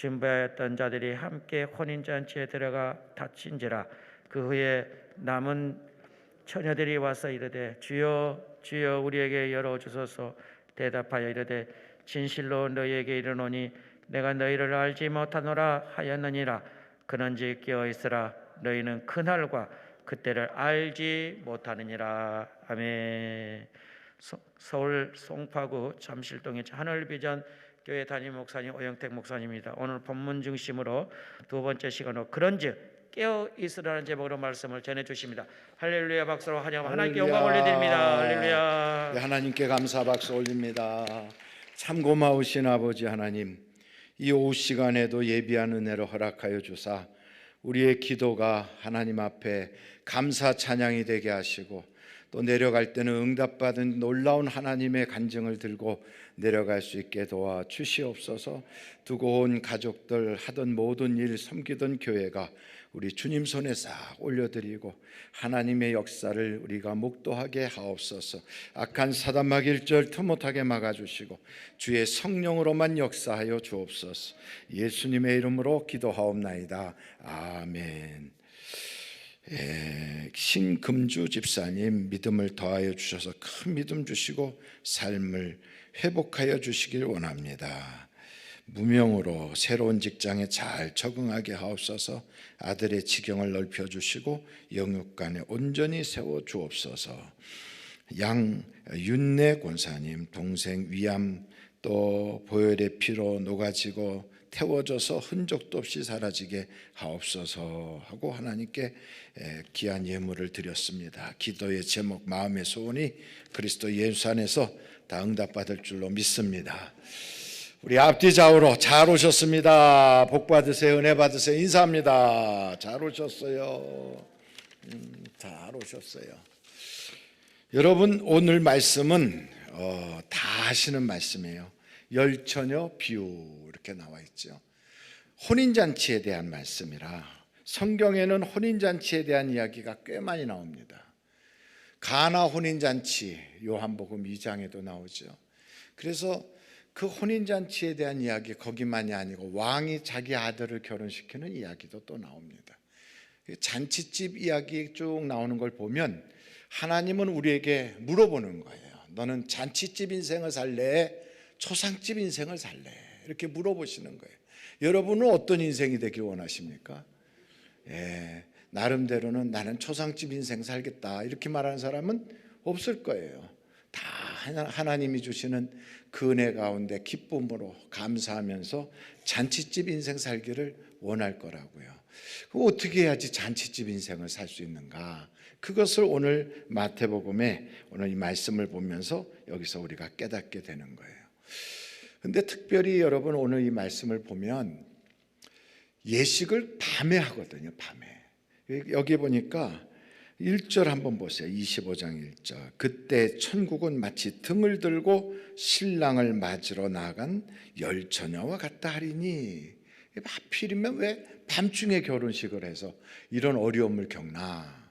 신부였던 자들이 함께 혼인잔치에 들어가 다친지라. 그 후에 남은 처녀들이 와서 이르되 주여 주여 우리에게 열어주소서. 대답하여 이르되 진실로 너희에게 이르노니 내가 너희를 알지 못하노라 하였느니라. 그런즉 깨어 있으라. 너희는 그날과 그때를 알지 못하느니라. 아멘. 서울 송파구 잠실동의 하늘비전 교회 담임 목사님 오영택 목사님입니다. 오늘 본문 중심으로 두 번째 시간으로 그런즉 깨어 있으라는 제목으로 말씀을 전해 주십니다. 할렐루야. 박수로 환영하며 하나님께 영광 올려드립니다. 할렐루야. 네, 하나님께 감사 박수 올립니다. 참 고마우신 아버지 하나님, 이 오후 시간에도 예비한 은혜로 허락하여 주사 우리의 기도가 하나님 앞에 감사 찬양이 되게 하시고, 또 내려갈 때는 응답받은 놀라운 하나님의 간증을 들고 내려갈 수 있게 도와 주시옵소서. 두고 온 가족들, 하던 모든 일, 섬기던 교회가 우리 주님 손에 싹 올려드리고 하나님의 역사를 우리가 목도하게 하옵소서. 악한 사단막 일절 틈못하게 막아주시고 주의 성령으로만 역사하여 주옵소서. 예수님의 이름으로 기도하옵나이다. 아멘. 신금주 집사님, 믿음을 더하여 주셔서 큰 믿음 주시고 삶을 회복하여 주시길 원합니다. 무명으로 새로운 직장에 잘 적응하게 하옵소서. 아들의 지경을 넓혀주시고 영육간에 온전히 세워 주옵소서. 양윤래 권사님, 동생 위암 또 보혈의 피로 녹아지고 태워져서 흔적도 없이 사라지게 하옵소서 하고 하나님께 귀한 예물을 드렸습니다. 기도의 제목, 마음의 소원이 그리스도 예수 안에서 다 응답받을 줄로 믿습니다. 우리 앞뒤 좌우로 잘 오셨습니다. 복 받으세요. 은혜 받으세요. 인사합니다. 잘 오셨어요. 잘 오셨어요. 여러분, 오늘 말씀은 다 아시는 말씀이에요. 열처녀 비유 이렇게 나와 있죠. 혼인잔치에 대한 말씀이라 성경에는 혼인잔치에 대한 이야기가 꽤 많이 나옵니다. 가나 혼인잔치, 요한복음 2장에도 나오죠. 그래서 그 혼인잔치에 대한 이야기 거기만이 아니고 왕이 자기 아들을 결혼시키는 이야기도 또 나옵니다. 잔치집 이야기 쭉 나오는 걸 보면 하나님은 우리에게 물어보는 거예요. 너는 잔치집 인생을 살래? 초상집 인생을 살래? 이렇게 물어보시는 거예요. 여러분은 어떤 인생이 되길 원하십니까? 나름대로는 나는 초상집 인생 살겠다 이렇게 말하는 사람은 없을 거예요. 다 하나님이 주시는 그 은혜 가운데 기쁨으로 감사하면서 잔치집 인생 살기를 원할 거라고요. 그럼 어떻게 해야지 잔치집 인생을 살 수 있는가? 그것을 오늘 마태복음에 오늘 이 말씀을 보면서 여기서 우리가 깨닫게 되는 거예요. 근데 특별히 여러분 오늘 이 말씀을 보면 예식을 밤에 하거든요. 밤에. 여기 보니까 1절 한번 보세요. 25장 1절. 그때 천국은 마치 등을 들고 신랑을 맞으러 나간 열처녀와 같다 하리니. 하필이면 왜 밤중에 결혼식을 해서 이런 어려움을 겪나?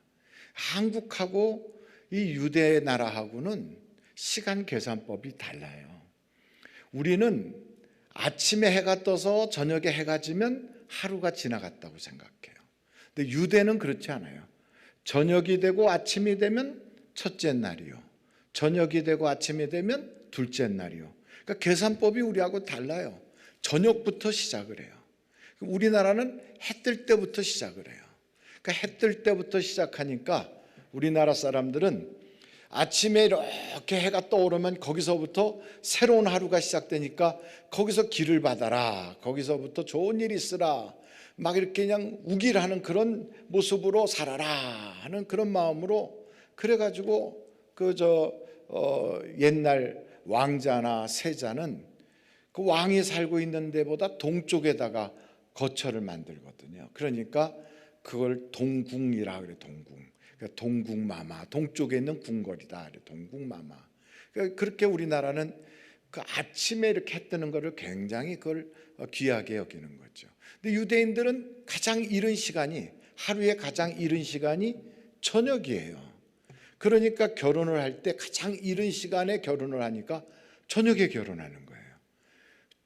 한국하고 이 유대 나라하고는 시간 계산법이 달라요. 우리는 아침에 해가 떠서 저녁에 해가 지면 하루가 지나갔다고 생각해요. 근데 유대는 그렇지 않아요. 저녁이 되고 아침이 되면 첫째 날이요, 저녁이 되고 아침이 되면 둘째 날이요. 그러니까 계산법이 우리하고 달라요. 저녁부터 시작을 해요. 우리나라는 해 뜰 때부터 시작을 해요. 그러니까 해 뜰 때부터 시작하니까 우리나라 사람들은 아침에 이렇게 해가 떠오르면 거기서부터 새로운 하루가 시작되니까 거기서 기를 받아라, 거기서부터 좋은 일이 있으라, 막 이렇게 그냥 우길하는 그런 모습으로 살아라 하는 그런 마음으로, 그래가지고 옛날 왕자나 세자는 그 왕이 살고 있는 데보다 동쪽에다가 거처를 만들거든요. 그러니까 그걸 동궁이라 그래. 동궁마마, 동쪽에 있는 궁궐이다. 동궁마마. 그렇게 우리나라는 그 아침에 이렇게 해 뜨는 거를 굉장히 그걸 귀하게 여기는 거죠. 근데 유대인들은 가장 이른 시간이, 하루에 가장 이른 시간이 저녁이에요. 그러니까 결혼을 할 때 가장 이른 시간에 결혼을 하니까 저녁에 결혼하는 거예요.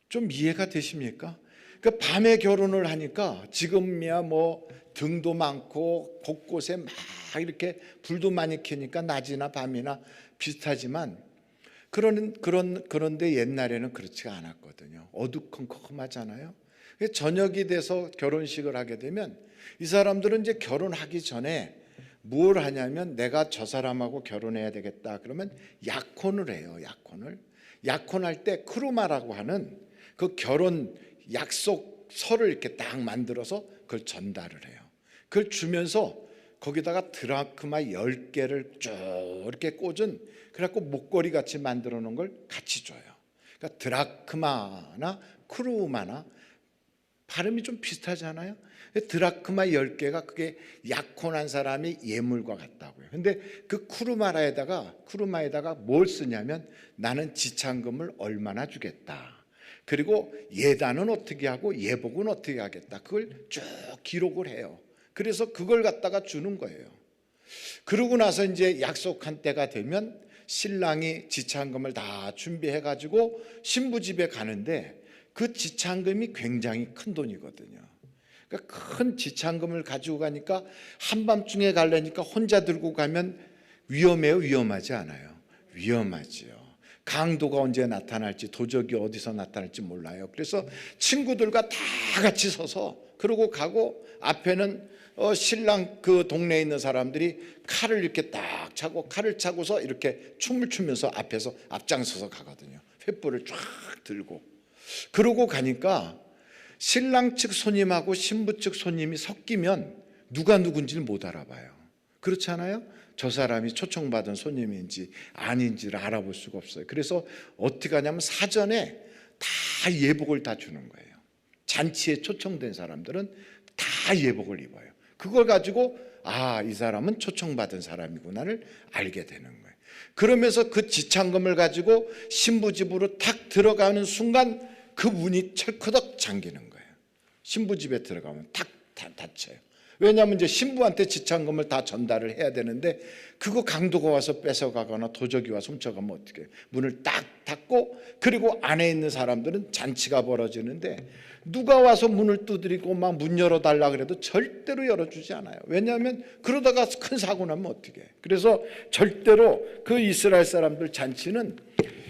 좀 이해가 되십니까? 그 밤에 결혼을 하니까 지금이야 뭐 등도 많고 곳곳에 막 이렇게 불도 많이 켜니까 낮이나 밤이나 비슷하지만 그런데 옛날에는 그렇지가 않았거든요. 어두컴컴하잖아요. 저녁이 돼서 결혼식을 하게 되면 이 사람들은 이제 결혼하기 전에 뭘 하냐면 내가 저 사람하고 결혼해야 되겠다 그러면 약혼을 해요. 약혼할 때 크루마라고 하는 그 결혼 약속서를 이렇게 딱 만들어서 그걸 전달을 해요. 그걸 주면서 거기다가 드라크마 10개를 쭉 이렇게 꽂은 그래갖고 목걸이 같이 만들어 놓은 걸 같이 줘요. 그러니까 드라크마나 크루마나 발음이 좀 비슷하잖아요. 드라크마 10개가 그게 약혼한 사람이 예물과 같다고요. 근데 그 크루마에다가 뭘 쓰냐면 나는 지참금을 얼마나 주겠다. 그리고 예단은 어떻게 하고 예복은 어떻게 하겠다. 그걸 쭉 기록을 해요. 그래서 그걸 갖다가 주는 거예요. 그러고 나서 이제 약속한 때가 되면 신랑이 지참금을 다 준비해 가지고 신부 집에 가는데 그 지참금이 굉장히 큰 돈이거든요. 그러니까 큰 지참금을 가지고 가니까 한밤중에 가려니까 혼자 들고 가면 위험해요? 위험하지 않아요? 위험하지요. 강도가 언제 나타날지 도적이 어디서 나타날지 몰라요. 그래서 친구들과 다 같이 서서 그러고 가고 앞에는 신랑 그 동네에 있는 사람들이 칼을 이렇게 딱 차고 칼을 차고서 이렇게 춤을 추면서 앞에서 앞장서서 가거든요. 횃불을 쫙 들고 그러고 가니까 신랑 측 손님하고 신부 측 손님이 섞이면 누가 누군지를 못 알아봐요. 그렇지 않아요? 저 사람이 초청받은 손님인지 아닌지를 알아볼 수가 없어요. 그래서 어떻게 하냐면 사전에 다 예복을 다 주는 거예요. 잔치에 초청된 사람들은 다 예복을 입어요. 그걸 가지고 이 사람은 초청받은 사람이구나를 알게 되는 거예요. 그러면서 그 지참금을 가지고 신부 집으로 탁 들어가는 순간 그 문이 철커덕 잠기는 거예요. 신부 집에 들어가면 탁 닫혀요. 왜냐하면 이제 신부한테 지참금을 다 전달을 해야 되는데 그거 강도가 와서 뺏어가거나 도적이 와서 훔쳐가면 어떻게 해요? 문을 딱 닫고 그리고 안에 있는 사람들은 잔치가 벌어지는데 누가 와서 문을 두드리고 막 문 열어달라 그래도 절대로 열어주지 않아요. 왜냐하면 그러다가 큰 사고 나면 어떻게 해요? 그래서 절대로 그 이스라엘 사람들 잔치는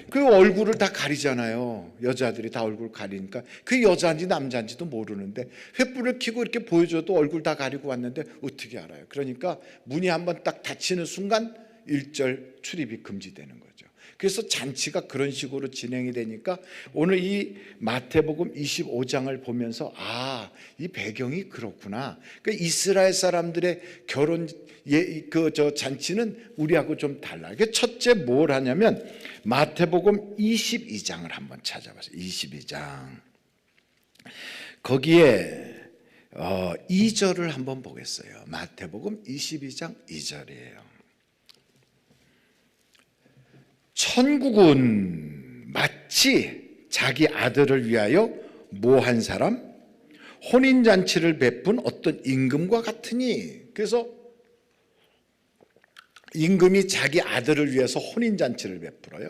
그 얼굴을 다 가리잖아요. 여자들이 다 얼굴 가리니까 그 여자인지 남자인지도 모르는데 횃불을 켜고 이렇게 보여줘도 얼굴 다 가리고 왔는데 어떻게 알아요? 그러니까 문이 한번 딱 닫히는 순간 일절 출입이 금지되는 거죠. 그래서 잔치가 그런 식으로 진행이 되니까 오늘 이 마태복음 25장을 보면서 이 배경이 그렇구나. 그러니까 이스라엘 사람들의 결혼 잔치는 우리하고 좀 달라. 첫째 뭘 하냐면 마태복음 22장을 한번 찾아보세요. 22장. 거기에 2절을 한번 보겠어요. 마태복음 22장 2절이에요. 천국은 마치 자기 아들을 위하여 뭐한 사람? 혼인잔치를 베푼 어떤 임금과 같으니. 그래서 임금이 자기 아들을 위해서 혼인잔치를 베풀어요.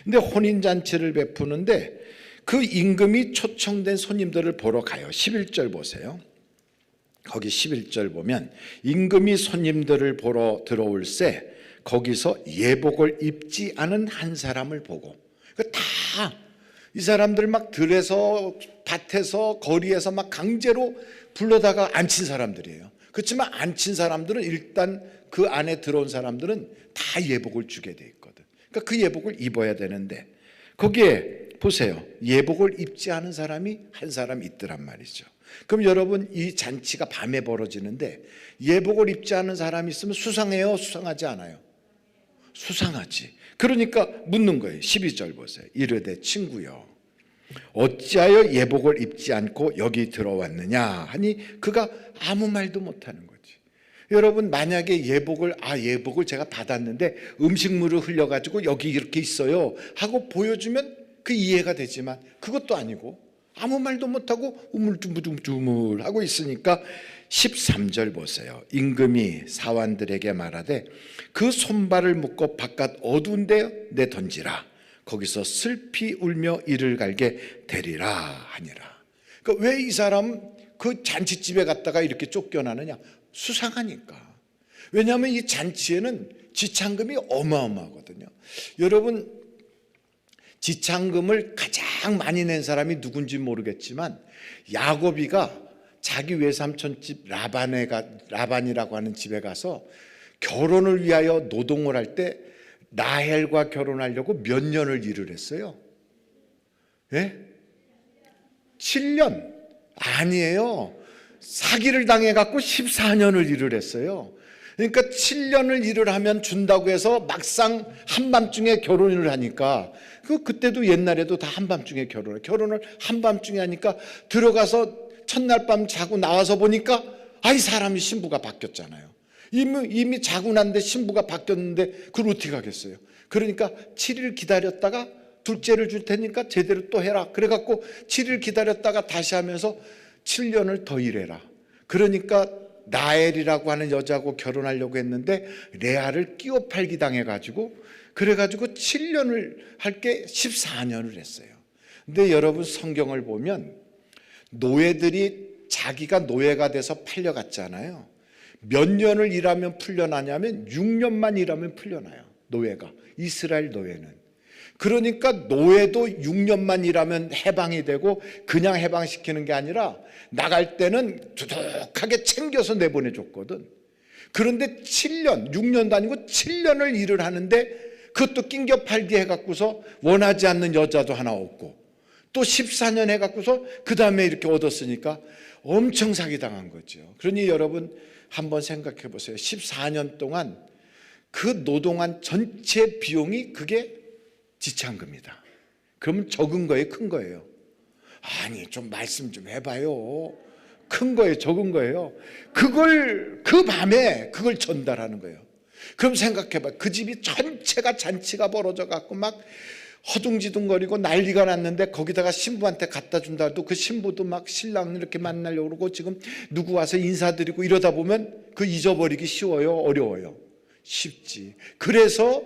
근데 혼인잔치를 베푸는데 그 임금이 초청된 손님들을 보러 가요. 11절 보세요. 거기 11절 보면 임금이 손님들을 보러 들어올 새 거기서 예복을 입지 않은 한 사람을 보고 다 이 사람들 막 들에서 밭에서 거리에서 막 강제로 불러다가 앉힌 사람들이에요. 그렇지만 앉힌 사람들은 일단 그 안에 들어온 사람들은 다 예복을 주게 돼 있거든. 그러니까 그 예복을 입어야 되는데 거기에 보세요. 예복을 입지 않은 사람이 한 사람 있더란 말이죠. 그럼 여러분 이 잔치가 밤에 벌어지는데 예복을 입지 않은 사람이 있으면 수상해요? 수상하지 않아요? 수상하지. 그러니까 묻는 거예요. 12절 보세요. 이르되 친구여 어찌하여 예복을 입지 않고 여기 들어왔느냐 하니 그가 아무 말도 못하는 거지. 여러분 만약에 예복을 제가 받았는데 음식물을 흘려가지고 여기 이렇게 있어요 하고 보여주면 그 이해가 되지만 그것도 아니고 아무 말도 못하고 우물쭈물쭈물 하고 있으니까 13절 보세요. 임금이 사환들에게 말하되 그 손발을 묶어 바깥 어두운 데 내던지라. 거기서 슬피 울며 이를 갈게 되리라 하니라. 그러니까 왜 이 사람 그 잔치집에 갔다가 이렇게 쫓겨나느냐? 수상하니까. 왜냐하면 이 잔치에는 지참금이 어마어마하거든요. 여러분, 지참금을 가장 많이 낸 사람이 누군지 모르겠지만 야곱이가 자기 외삼촌집 라반이라고 하는 집에 가서 결혼을 위하여 노동을 할 때 라헬과 결혼하려고 몇 년을 일을 했어요? 예? 7년? 아니에요. 사기를 당해갖고 14년을 일을 했어요. 그러니까 7년을 일을 하면 준다고 해서 막상 한밤중에 결혼을 하니까 그때도 옛날에도 다 한밤중에 결혼을 한밤중에 하니까 들어가서 첫날 밤 자고 나와서 보니까 이 사람이 신부가 바뀌었잖아요. 이미 자고 난데 신부가 바뀌었는데 그걸 어떻게 하겠어요? 그러니까 7일 기다렸다가 둘째를 줄 테니까 제대로 또 해라. 그래갖고 7일 기다렸다가 다시 하면서 7년을 더 일해라. 그러니까 라헬이라고 하는 여자하고 결혼하려고 했는데 레아를 끼워 팔기 당해가지고 그래가지고 7년을 할 게 14년을 했어요. 근데 여러분 성경을 보면 노예들이 자기가 노예가 돼서 팔려갔잖아요. 몇 년을 일하면 풀려나냐면 6년만 일하면 풀려나요. 노예가. 이스라엘 노예는. 그러니까 노예도 6년만 일하면 해방이 되고 그냥 해방시키는 게 아니라 나갈 때는 두둑하게 챙겨서 내보내줬거든. 그런데 7년, 6년도 아니고 7년을 일을 하는데 그것도 낑겨 팔기 해갖고서 원하지 않는 여자도 하나 없고 또 14년 해갖고서 그 다음에 이렇게 얻었으니까 엄청 사기당한 거죠. 그러니 여러분 한번 생각해 보세요. 14년 동안 그 노동한 전체 비용이 그게 지참금이다. 그러면 적은 거예요, 큰 거예요? 아니, 좀 말씀 좀 해봐요. 큰 거예요, 적은 거예요? 그 밤에 그걸 전달하는 거예요. 그럼 생각해봐. 그 집이 전체가 잔치가 벌어져 갖고 막 허둥지둥거리고 난리가 났는데 거기다가 신부한테 갖다 준다 해도 그 신부도 막 신랑 이렇게 만나려고 그러고 지금 누구 와서 인사드리고 이러다 보면 그 잊어버리기 쉬워요, 어려워요? 쉽지. 그래서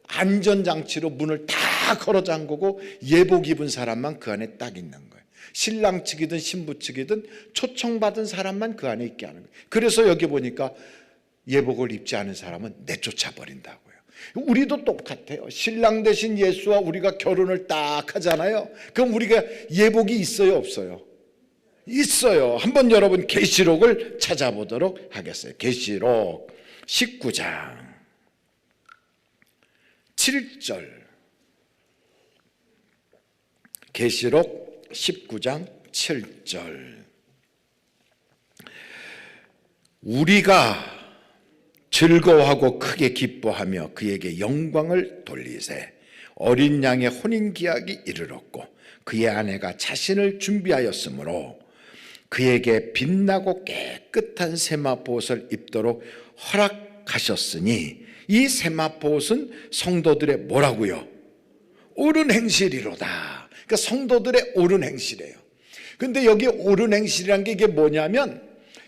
안전장치로 문을 다 걸어 잠그고 예복 입은 사람만 그 안에 딱 있는 거예요. 신랑 측이든 신부 측이든 초청받은 사람만 그 안에 있게 하는 거예요. 그래서 여기 보니까 예복을 입지 않은 사람은 내쫓아 버린다고요. 우리도 똑같아요. 신랑 대신 예수와 우리가 결혼을 딱 하잖아요. 그럼 우리가 예복이 있어요, 없어요? 있어요. 한번 여러분 계시록을 찾아보도록 하겠어요. 계시록 19장 7절. 계시록 19장 7절. 우리가 즐거워하고 크게 기뻐하며 그에게 영광을 돌리세. 어린 양의 혼인기약이 이르렀고 그의 아내가 자신을 준비하였으므로 그에게 빛나고 깨끗한 세마포옷을 입도록 허락하셨으니 이 세마포옷은 성도들의 뭐라고요? 옳은 행실이로다. 그러니까 성도들의 옳은 행실이에요. 근데 여기 옳은 행실이란 게 이게 뭐냐면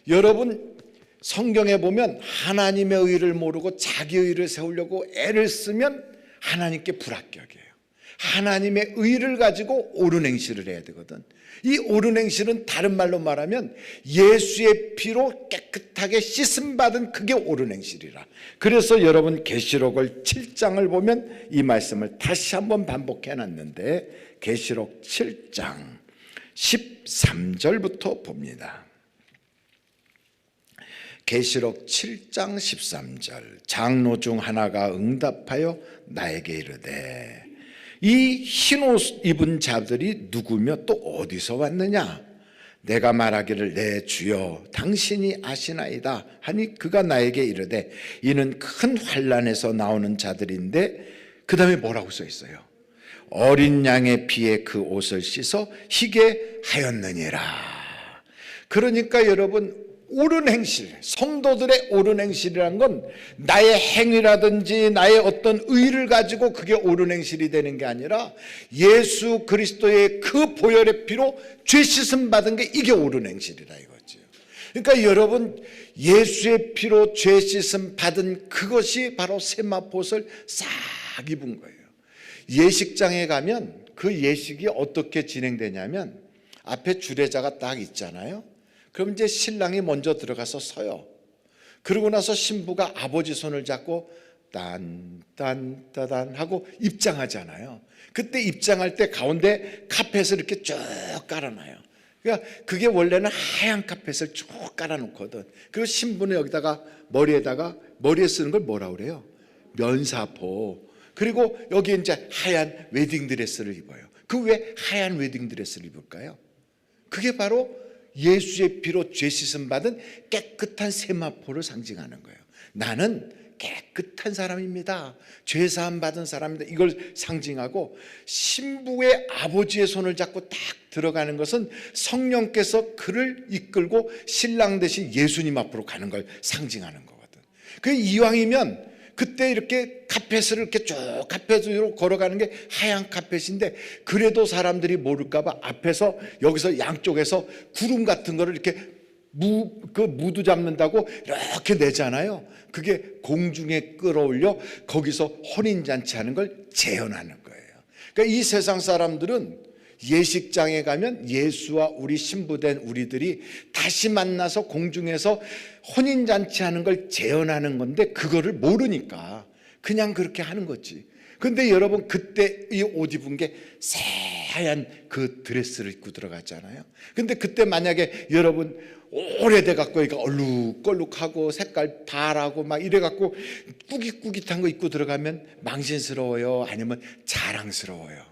여러분 성경에 보면 하나님의 의를 모르고 자기 의를 세우려고 애를 쓰면 하나님께 불합격이에요. 하나님의 의를 가지고 옳은 행실을 해야 되거든. 이 옳은 행실은 다른 말로 말하면 예수의 피로 깨끗하게 씻음받은 그게 옳은 행실이라. 그래서 여러분 계시록을 7장을 보면 이 말씀을 다시 한번 반복해 놨는데 계시록 7장 13절부터 봅니다. 계시록 7장 13절. 장로 중 하나가 응답하여 나에게 이르되 이 흰옷 입은 자들이 누구며 또 어디서 왔느냐? 내가 말하기를 내 주여 당신이 아시나이다 하니 그가 나에게 이르되 이는 큰 환난에서 나오는 자들인데 그 다음에 뭐라고 써 있어요? 어린 양의 피에 그 옷을 씻어 희게 하였느니라. 그러니까 여러분 옳은 행실, 성도들의 옳은 행실이란 건 나의 행위라든지 나의 어떤 의를 가지고 그게 옳은 행실이 되는 게 아니라 예수 그리스도의 그 보혈의 피로 죄 씻음 받은 게 이게 옳은 행실이라 이거죠. 그러니까 여러분 예수의 피로 죄 씻음 받은 그것이 바로 세마포옷을 싹 입은 거예요. 예식장에 가면 그 예식이 어떻게 진행되냐면 앞에 주례자가 딱 있잖아요. 그럼 이제 신랑이 먼저 들어가서 서요. 그러고 나서 신부가 아버지 손을 잡고 딴딴따단 하고 입장하잖아요. 그때 입장할 때 가운데 카펫을 이렇게 쭉 깔아놔요. 그러니까 그게 원래는 하얀 카펫을 쭉 깔아놓거든. 그리고 신부는 여기다가 머리에 쓰는 걸 뭐라 그래요? 면사포. 그리고 여기 이제 하얀 웨딩드레스를 입어요. 그 왜 하얀 웨딩드레스를 입을까요? 그게 바로 예수의 피로 죄 씻음 받은 깨끗한 세마포를 상징하는 거예요. 나는 깨끗한 사람입니다. 죄 사함 받은 사람입니다. 이걸 상징하고, 신부의 아버지의 손을 잡고 딱 들어가는 것은 성령께서 그를 이끌고 신랑 대신 예수님 앞으로 가는 걸 상징하는 거거든. 그 이왕이면 그때 이렇게 카펫을 이렇게 쭉 카펫으로 걸어가는 게 하얀 카펫인데, 그래도 사람들이 모를까봐 앞에서 여기서 양쪽에서 구름 같은 거를 이렇게 무드 잡는다고 이렇게 내잖아요. 그게 공중에 끌어올려 거기서 혼인잔치 하는 걸 재현하는 거예요. 그러니까 이 세상 사람들은 예식장에 가면 예수와 우리 신부된 우리들이 다시 만나서 공중에서 혼인잔치 하는 걸 재현하는 건데, 그거를 모르니까 그냥 그렇게 하는 거지. 근데 여러분, 그때 이 옷 입은 게 새하얀 그 드레스를 입고 들어갔잖아요. 근데 그때 만약에 여러분 오래돼 갖고 이거 얼룩걸룩하고 색깔 바라고 막 이래 갖고 꾸깃꾸깃한 거 입고 들어가면 망신스러워요? 아니면 자랑스러워요?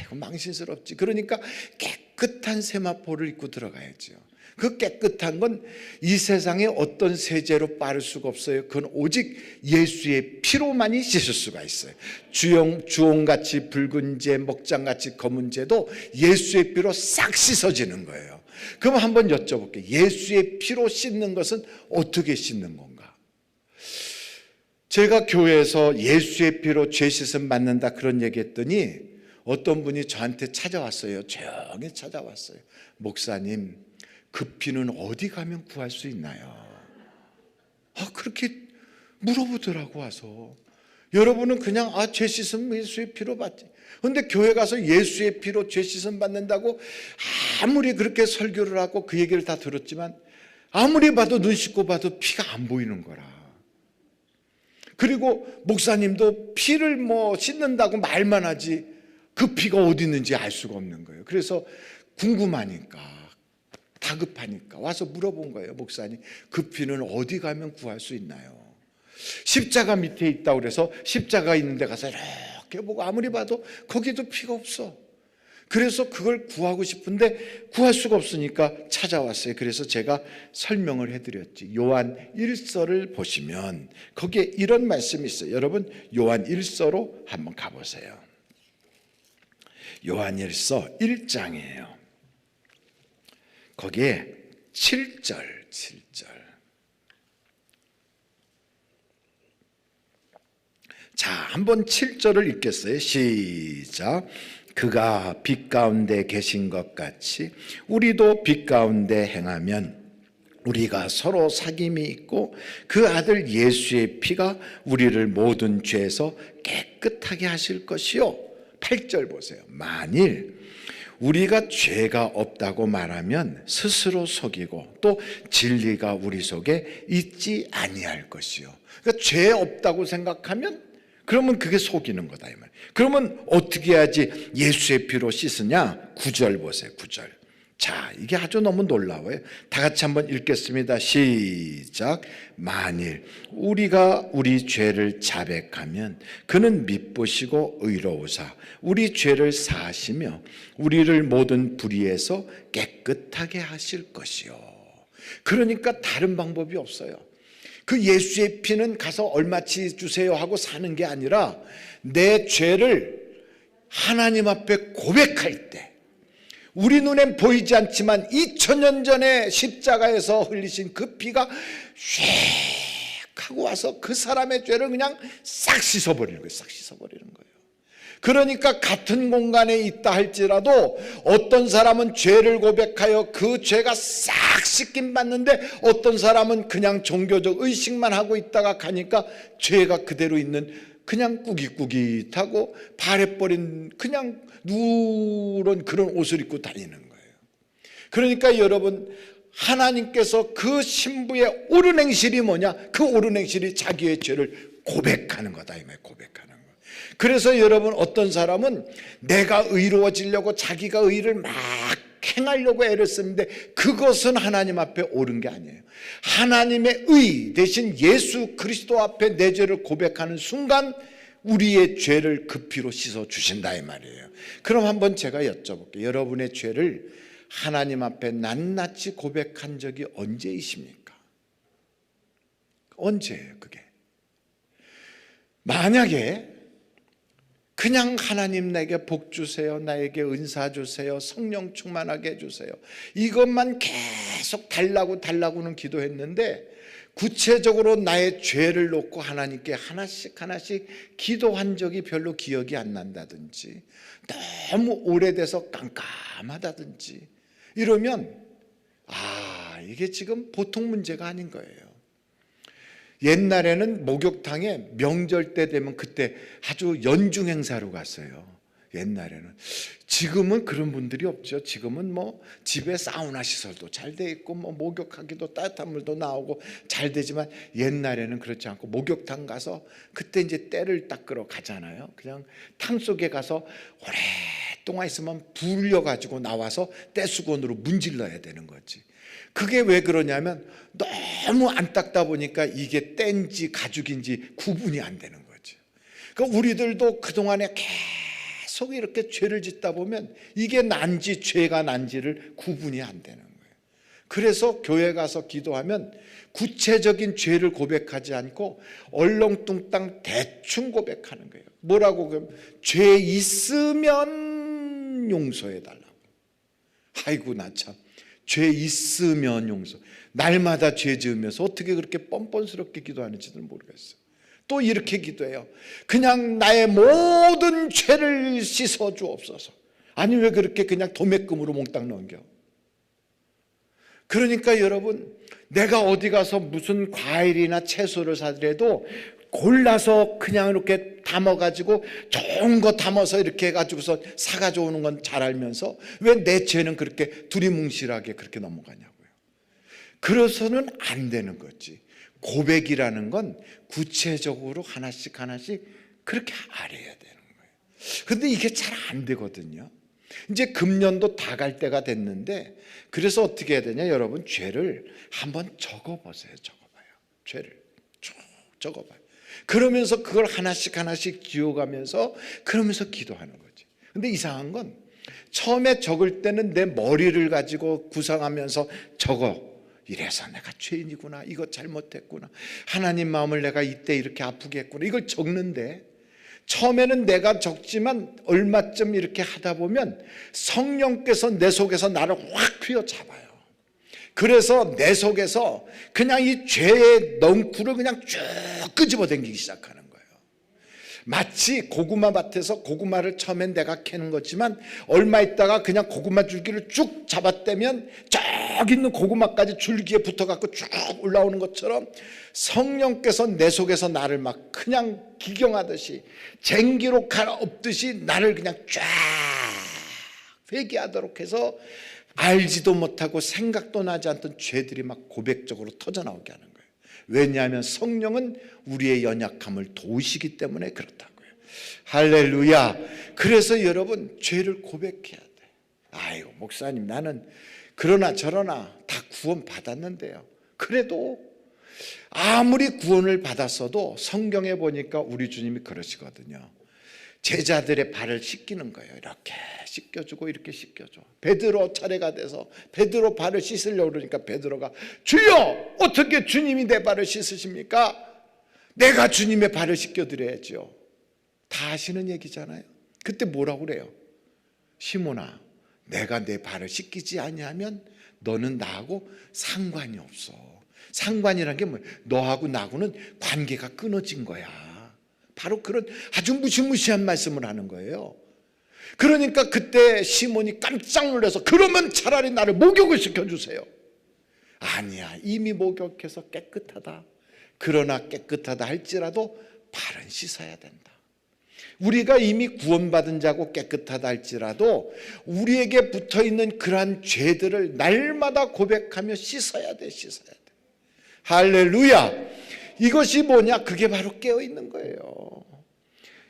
이거 망신스럽지. 그러니까 깨끗한 세마포를 입고 들어가야죠. 그 깨끗한 건 이 세상에 어떤 세제로 빠를 수가 없어요. 그건 오직 예수의 피로만이 씻을 수가 있어요. 주홍같이 붉은 재, 먹장같이 검은 재도 예수의 피로 싹 씻어지는 거예요. 그럼 한번 여쭤볼게요. 예수의 피로 씻는 것은 어떻게 씻는 건가? 제가 교회에서 예수의 피로 죄 씻음 받는다 그런 얘기했더니 어떤 분이 저한테 찾아왔어요. 조용히 찾아왔어요. 목사님, 그 피는 어디 가면 구할 수 있나요? 그렇게 물어보더라고 와서. 여러분은 그냥 죄 씻음 예수의 피로 받지. 그런데 교회 가서 예수의 피로 죄 씻음 받는다고 아무리 그렇게 설교를 하고 그 얘기를 다 들었지만 아무리 봐도 눈 씻고 봐도 피가 안 보이는 거라. 그리고 목사님도 피를 씻는다고 말만 하지 그 피가 어디 있는지 알 수가 없는 거예요. 그래서 궁금하니까, 다급하니까 와서 물어본 거예요. 목사님, 그 피는 어디 가면 구할 수 있나요? 십자가 밑에 있다고 그래서 십자가 있는 데 가서 이렇게 보고 아무리 봐도 거기도 피가 없어. 그래서 그걸 구하고 싶은데 구할 수가 없으니까 찾아왔어요. 그래서 제가 설명을 해드렸지. 요한 1서를 보시면 거기에 이런 말씀이 있어요. 여러분, 요한 1서로 한번 가보세요. 요한 1서 1장이에요. 거기에 7절. 자, 한번 7절을 읽겠어요. 시작. 그가 빛 가운데 계신 것 같이 우리도 빛 가운데 행하면 우리가 서로 사귐이 있고 그 아들 예수의 피가 우리를 모든 죄에서 깨끗하게 하실 것이요. 8절 보세요. 만일 우리가 죄가 없다고 말하면 스스로 속이고 또 진리가 우리 속에 있지 아니할 것이요. 그러니까 죄 없다고 생각하면 그러면 그게 속이는 거다 이 말. 그러면 어떻게 해야지 예수의 피로 씻으냐? 9절 보세요. 9절. 자, 이게 아주 너무 놀라워요. 다 같이 한번 읽겠습니다. 시작. 만일 우리가 우리 죄를 자백하면 그는 미쁘시고 의로우사 우리 죄를 사하시며 우리를 모든 불의에서 깨끗하게 하실 것이요. 그러니까 다른 방법이 없어요. 그 예수의 피는 가서 얼마치 주세요 하고 사는 게 아니라 내 죄를 하나님 앞에 고백할 때, 우리 눈엔 보이지 않지만 2000년 전에 십자가에서 흘리신 그 피가 쉐 하고 와서 그 사람의 죄를 그냥 싹 씻어버리는 거예요. 싹 씻어버리는 거예요. 그러니까 같은 공간에 있다 할지라도 어떤 사람은 죄를 고백하여 그 죄가 싹 씻김 받는데 어떤 사람은 그냥 종교적 의식만 하고 있다가 가니까 죄가 그대로 있는 그냥 꾸깃꾸깃하고 바래버린 그냥 누런 그런 옷을 입고 다니는 거예요. 그러니까 여러분, 하나님께서 그 신부의 옳은 행실이 뭐냐? 그 옳은 행실이 자기의 죄를 고백하는 거다, 이 말. 고백하는 거. 그래서 여러분, 어떤 사람은 내가 의로워지려고 자기가 의를 막 행하려고 애를 쓰는데 그것은 하나님 앞에 옳은 게 아니에요. 하나님의 의 대신 예수 그리스도 앞에 내 죄를 고백하는 순간 우리의 죄를 그 피로 씻어 주신다, 이 말이에요. 그럼 한번 제가 여쭤볼게요. 여러분의 죄를 하나님 앞에 낱낱이 고백한 적이 언제이십니까? 언제예요, 그게? 만약에 그냥 하나님 내게 복 주세요, 나에게 은사 주세요, 성령 충만하게 해주세요, 이것만 계속 달라고는 기도했는데 구체적으로 나의 죄를 놓고 하나님께 하나씩 기도한 적이 별로 기억이 안 난다든지 너무 오래돼서 깜깜하다든지 이러면 이게 지금 보통 문제가 아닌 거예요. 옛날에는 목욕탕에 명절 때 되면 그때 아주 연중 행사로 갔어요. 옛날에는. 지금은 그런 분들이 없죠. 지금은 뭐 집에 사우나 시설도 잘 돼 있고 뭐 목욕하기도 따뜻한 물도 나오고 잘 되지만 옛날에는 그렇지 않고 목욕탕 가서 그때 이제 때를 닦으러 가잖아요. 그냥 탕 속에 가서 오랫동안 있으면 불려 가지고 나와서 떼수건으로 문질러야 되는 거지. 그게 왜 그러냐면 너무 안 닦다 보니까 이게 땐지 가죽인지 구분이 안 되는 거죠. 그러니까 우리들도 그동안에 계속 이렇게 죄를 짓다 보면 이게 난지 죄가 난지를 구분이 안 되는 거예요. 그래서 교회 가서 기도하면 구체적인 죄를 고백하지 않고 얼렁뚱땅 대충 고백하는 거예요. 뭐라고? 그럼 죄 있으면 용서해 달라고. 아이고 나 참, 죄 있으면 용서. 날마다 죄 지으면서 어떻게 그렇게 뻔뻔스럽게 기도하는지도 모르겠어요. 또 이렇게 기도해요. 그냥 나의 모든 죄를 씻어 주옵소서. 아니 왜 그렇게 그냥 도매금으로 몽땅 넘겨? 그러니까 여러분, 내가 어디 가서 무슨 과일이나 채소를 사더라도 골라서 그냥 이렇게 담아가지고 좋은 거 담아서 이렇게 해가지고서 사가지고 오는 건 잘 알면서 왜 내 죄는 그렇게 두리뭉실하게 그렇게 넘어가냐고요. 그래서는 안 되는 거지. 고백이라는 건 구체적으로 하나씩 그렇게 알아야 되는 거예요. 그런데 이게 잘 안 되거든요. 이제 금년도 다 갈 때가 됐는데 그래서 어떻게 해야 되냐, 여러분, 죄를 한번 적어보세요. 적어봐요. 죄를 쭉 적어봐요. 그러면서 그걸 하나씩 지워가면서 그러면서 기도하는 거지. 근데 이상한 건 처음에 적을 때는 내 머리를 가지고 구상하면서 적어. 이래서 내가 죄인이구나, 이거 잘못했구나, 하나님 마음을 내가 이때 이렇게 아프게 했구나, 이걸 적는데 처음에는 내가 적지만 얼마쯤 이렇게 하다 보면 성령께서 내 속에서 나를 확 휘어잡아요. 그래서 내 속에서 그냥 이 죄의 넝쿨을 그냥 쭉 끄집어 당기기 시작하는 거예요. 마치 고구마 밭에서 고구마를 처음엔 내가 캐는 거지만 얼마 있다가 그냥 고구마 줄기를 쭉 잡아떼면 저기 있는 고구마까지 줄기에 붙어갖고 쭉 올라오는 것처럼 성령께서 내 속에서 나를 막 그냥 기경하듯이 쟁기로 갈아엎듯이 나를 그냥 쫙 회개하도록 해서 알지도 못하고 생각도 나지 않던 죄들이 막 고백적으로 터져나오게 하는 거예요. 왜냐하면 성령은 우리의 연약함을 도우시기 때문에 그렇다고요. 할렐루야. 그래서 여러분, 죄를 고백해야 돼. 아이고 목사님, 나는 그러나 저러나 다 구원 받았는데요. 그래도 아무리 구원을 받았어도 성경에 보니까 우리 주님이 그러시거든요. 제자들의 발을 씻기는 거예요. 이렇게 씻겨주고 이렇게 씻겨줘. 베드로 차례가 돼서 베드로 발을 씻으려고 그러니까 베드로가 주여, 어떻게 주님이 내 발을 씻으십니까? 내가 주님의 발을 씻겨드려야죠. 다 아시는 얘기잖아요. 그때 뭐라고 그래요? 시몬아, 내가 내 발을 씻기지 아니하면 너는 나하고 상관이 없어. 상관이란 게 뭐예요? 너하고 나하고는 관계가 끊어진 거야. 바로 그런 아주 무시무시한 말씀을 하는 거예요. 그러니까 그때 시몬이 깜짝 놀라서 그러면 차라리 나를 목욕을 시켜주세요. 아니야, 이미 목욕해서 깨끗하다. 그러나 깨끗하다 할지라도 발은 씻어야 된다. 우리가 이미 구원받은 자고 깨끗하다 할지라도 우리에게 붙어있는 그러한 죄들을 날마다 고백하며 씻어야 돼. 할렐루야. 이것이 뭐냐? 그게 바로 깨어있는 거예요.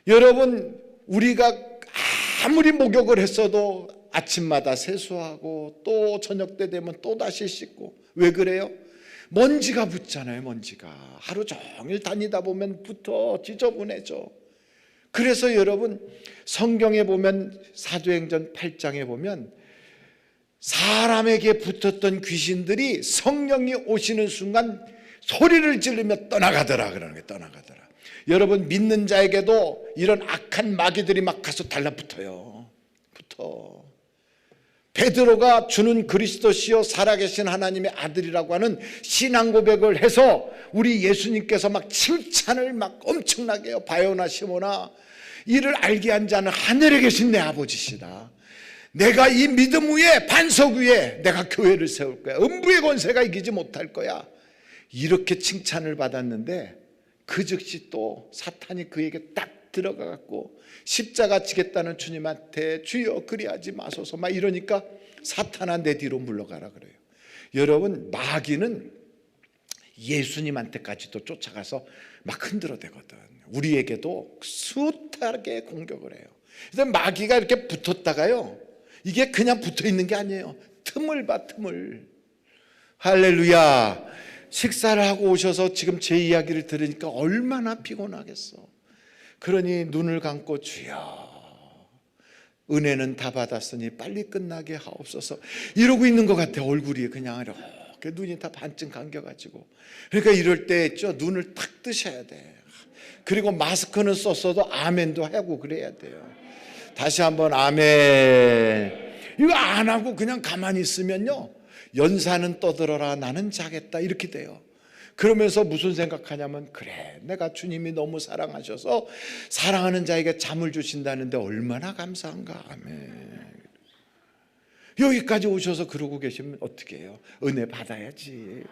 여러분, 우리가 아무리 목욕을 했어도 아침마다 세수하고 또 저녁 때 되면 또 다시 씻고. 왜 그래요? 먼지가 붙잖아요. 먼지가 하루 종일 다니다 보면 붙어 지저분해져. 그래서 여러분, 성경에 보면 사도행전 8장에 보면 사람에게 붙었던 귀신들이 성령이 오시는 순간 소리를 지르며 떠나가더라. 그러는 거예요. 떠나가더라. 여러분, 믿는 자에게도 이런 악한 마귀들이 막 가서 달라붙어요. 붙어. 베드로가 주는 그리스도시요 살아계신 하나님의 아들이라고 하는 신앙 고백을 해서 우리 예수님께서 막 칭찬을 막 엄청나게 해요. 바요나 시모나, 이를 알게 한 자는 하늘에 계신 내 아버지시다. 내가 이 믿음 위에, 반석 위에 내가 교회를 세울 거야. 음부의 권세가 이기지 못할 거야. 이렇게 칭찬을 받았는데 그 즉시 또 사탄이 그에게 딱 들어가 갖고 십자가 지겠다는 주님한테 주여 그리하지 마소서 막 이러니까 사탄아 내 뒤로 물러가라 그래요. 여러분, 마귀는 예수님한테까지도 쫓아가서 막 흔들어대거든. 우리에게도 숱하게 공격을 해요. 그래서 마귀가 이렇게 붙었다가요, 이게 그냥 붙어 있는 게 아니에요. 틈을 봐, 틈을. 할렐루야. 식사를 하고 오셔서 지금 제 이야기를 들으니까 얼마나 피곤하겠어. 그러니 눈을 감고 주여 은혜는 다 받았으니 빨리 끝나게 하옵소서 이러고 있는 것 같아. 얼굴이 그냥 이렇게 눈이 다 반쯤 감겨가지고. 그러니까 이럴 때 있죠, 눈을 탁 뜨셔야 돼. 그리고 마스크는 썼어도 아멘도 하고 그래야 돼요. 다시 한번 아멘. 이거 안 하고 그냥 가만히 있으면요, 연사는 떠들어라 나는 자겠다 이렇게 돼요. 그러면서 무슨 생각하냐면, 그래 내가 주님이 너무 사랑하셔서 사랑하는 자에게 잠을 주신다는데 얼마나 감사한가. 아멘. 여기까지 오셔서 그러고 계시면 어떻게 해요? 은혜 받아야지.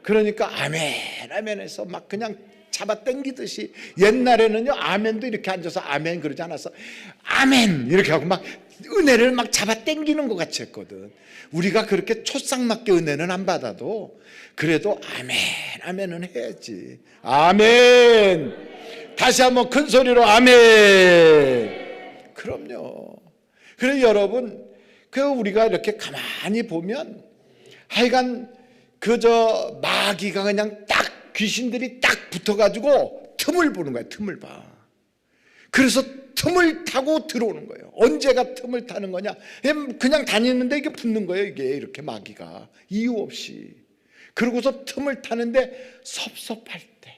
그러니까 아멘 아멘 해서 막 그냥 잡아 당기듯이. 옛날에는요 아멘도 이렇게 앉아서 아멘 그러지 않았어. 아멘 이렇게 하고 막 은혜를 막 잡아 당기는 것 같이 했거든. 우리가 그렇게 초상맞게 은혜는 안 받아도 그래도 아멘 아멘은 해야지. 아멘. 다시 한번 큰 소리로 아멘. 그럼요. 그래서 여러분, 우리가 이렇게 가만히 보면 하여간 그저 마귀가 그냥 딱 귀신들이 딱 붙어가지고 틈을 보는 거야. 틈을 봐. 그래서 틈을 타고 들어오는 거예요. 언제가 틈을 타는 거냐? 그냥 다니는데 이게 붙는 거예요. 이게 이렇게 마귀가 이유 없이. 그러고서 틈을 타는데 섭섭할 때,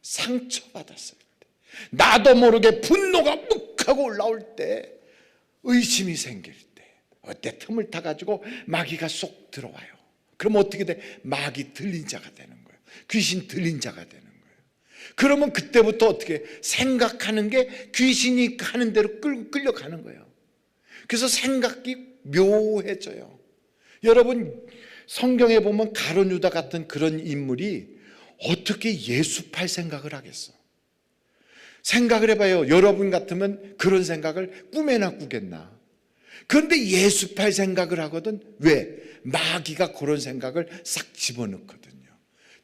상처받았을 때, 나도 모르게 분노가 묵하고 올라올 때, 의심이 생길 때, 어때? 틈을 타가지고 마귀가 쏙 들어와요. 그럼 어떻게 돼? 마귀 들린 자가 되는 거예요. 귀신 들린 자가 되는 거예요. 그러면 그때부터 어떻게 생각하는 게 귀신이 하는 대로 끌려가는 거예요. 그래서 생각이 묘해져요. 여러분, 성경에 보면 가룟 유다 같은 그런 인물이 어떻게 예수팔 생각을 하겠어? 생각을 해봐요. 여러분 같으면 그런 생각을 꿈에나 꾸겠나? 그런데 예수팔 생각을 하거든. 왜? 마귀가 그런 생각을 싹 집어넣거든요.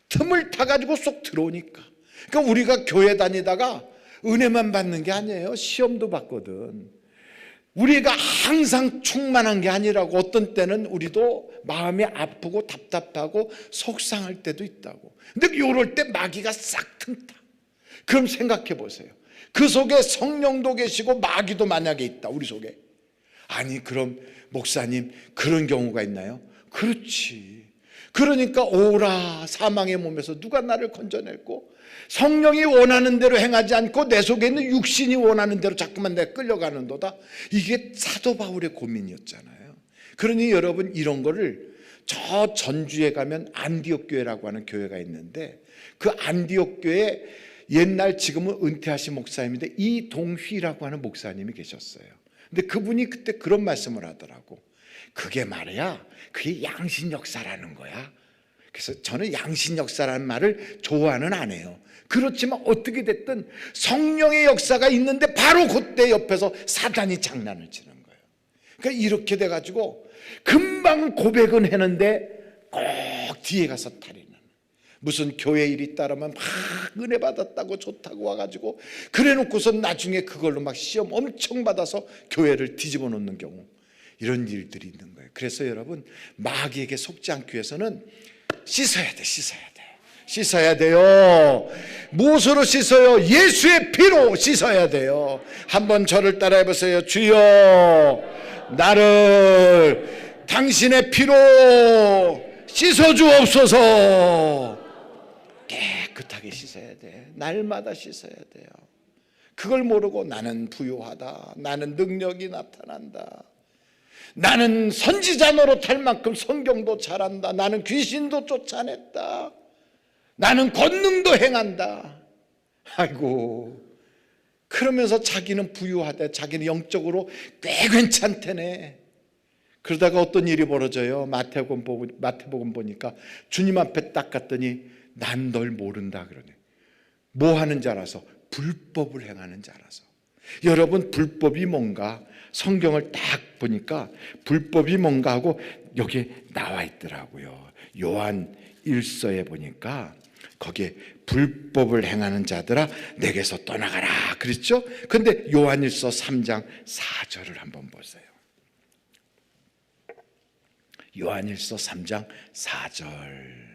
틈을 타가지고 쏙 들어오니까. 그러니까 우리가 교회 다니다가 은혜만 받는 게 아니에요. 시험도 받거든. 우리가 항상 충만한 게 아니라고. 어떤 때는 우리도 마음이 아프고 답답하고 속상할 때도 있다고. 근데 이럴 때 마귀가 싹 튼다. 그럼 생각해 보세요. 그 속에 성령도 계시고 마귀도 만약에 있다. 우리 속에. 아니 그럼 목사님 그런 경우가 있나요? 그렇지. 그러니까 오라 사망의 몸에서 누가 나를 건져낼고, 성령이 원하는 대로 행하지 않고 내 속에 있는 육신이 원하는 대로 자꾸만 내가 끌려가는도다. 이게 사도 바울의 고민이었잖아요. 그러니 여러분, 이런 거를 저 전주에 가면 안디옥 교회라고 하는 교회가 있는데, 그 안디옥 교회 옛날 지금은 은퇴하신 목사님인데 이동휘라고 하는 목사님이 계셨어요. 근데 그분이 그때 그런 말씀을 하더라고. 그게 말이야, 그게 양신 역사라는 거야. 그래서 저는 양신 역사라는 말을 좋아는 안 해요. 그렇지만 어떻게 됐든 성령의 역사가 있는데 바로 그때 옆에서 사단이 장난을 치는 거예요. 그러니까 이렇게 돼가지고 금방 고백은 했는데 꼭 뒤에 가서 탈이는, 무슨 교회 일 있다라면 막 은혜 받았다고 좋다고 와가지고 그래 놓고서 나중에 그걸로 막 시험 엄청 받아서 교회를 뒤집어 놓는 경우, 이런 일들이 있는 거예요. 그래서 여러분, 마귀에게 속지 않기 위해서는 씻어야 돼. 씻어야 돼요. 무엇으로 씻어요? 예수의 피로 씻어야 돼요. 한번 저를 따라해 보세요. 주여, 나를 당신의 피로 씻어 주옵소서. 깨끗하게 씻어야 돼. 날마다 씻어야 돼요. 그걸 모르고 나는 부유하다, 나는 능력이 나타난다, 나는 선지자 노릇할 만큼 성경도 잘한다, 나는 귀신도 쫓아냈다, 나는 권능도 행한다. 아이고, 그러면서 자기는 부유하다, 자기는 영적으로 꽤 괜찮대네. 그러다가 어떤 일이 벌어져요. 마태복음 보니까 주님 앞에 딱 갔더니 난 널 모른다 그러네. 뭐 하는 줄 알아서? 불법을 행하는 줄 알아서. 여러분, 불법이 뭔가 성경을 딱 보니까 불법이 뭔가 하고 여기 나와 있더라고요. 요한 1서에 보니까 거기에 불법을 행하는 자들아 내게서 떠나가라 그랬죠. 근데 요한 1서 3장 4절을 한번 보세요. 요한 1서 3장 4절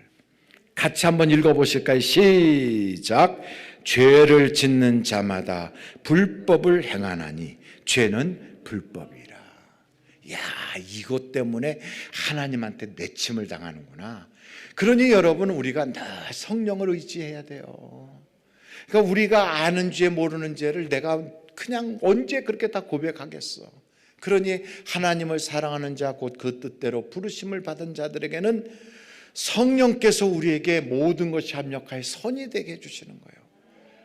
같이 한번 읽어보실까요? 시작. 죄를 짓는 자마다 불법을 행하나니 죄는 불법이라. 야, 이것 때문에 하나님한테 내침을 당하는구나. 그러니 여러분, 우리가 늘 성령을 의지해야 돼요. 그러니까 우리가 아는 죄 모르는 죄를 내가 그냥 언제 그렇게 다 고백하겠어. 그러니 하나님을 사랑하는 자, 곧 그 뜻대로 부르심을 받은 자들에게는 성령께서 우리에게 모든 것이 합력하여 선이 되게 해주시는 거예요.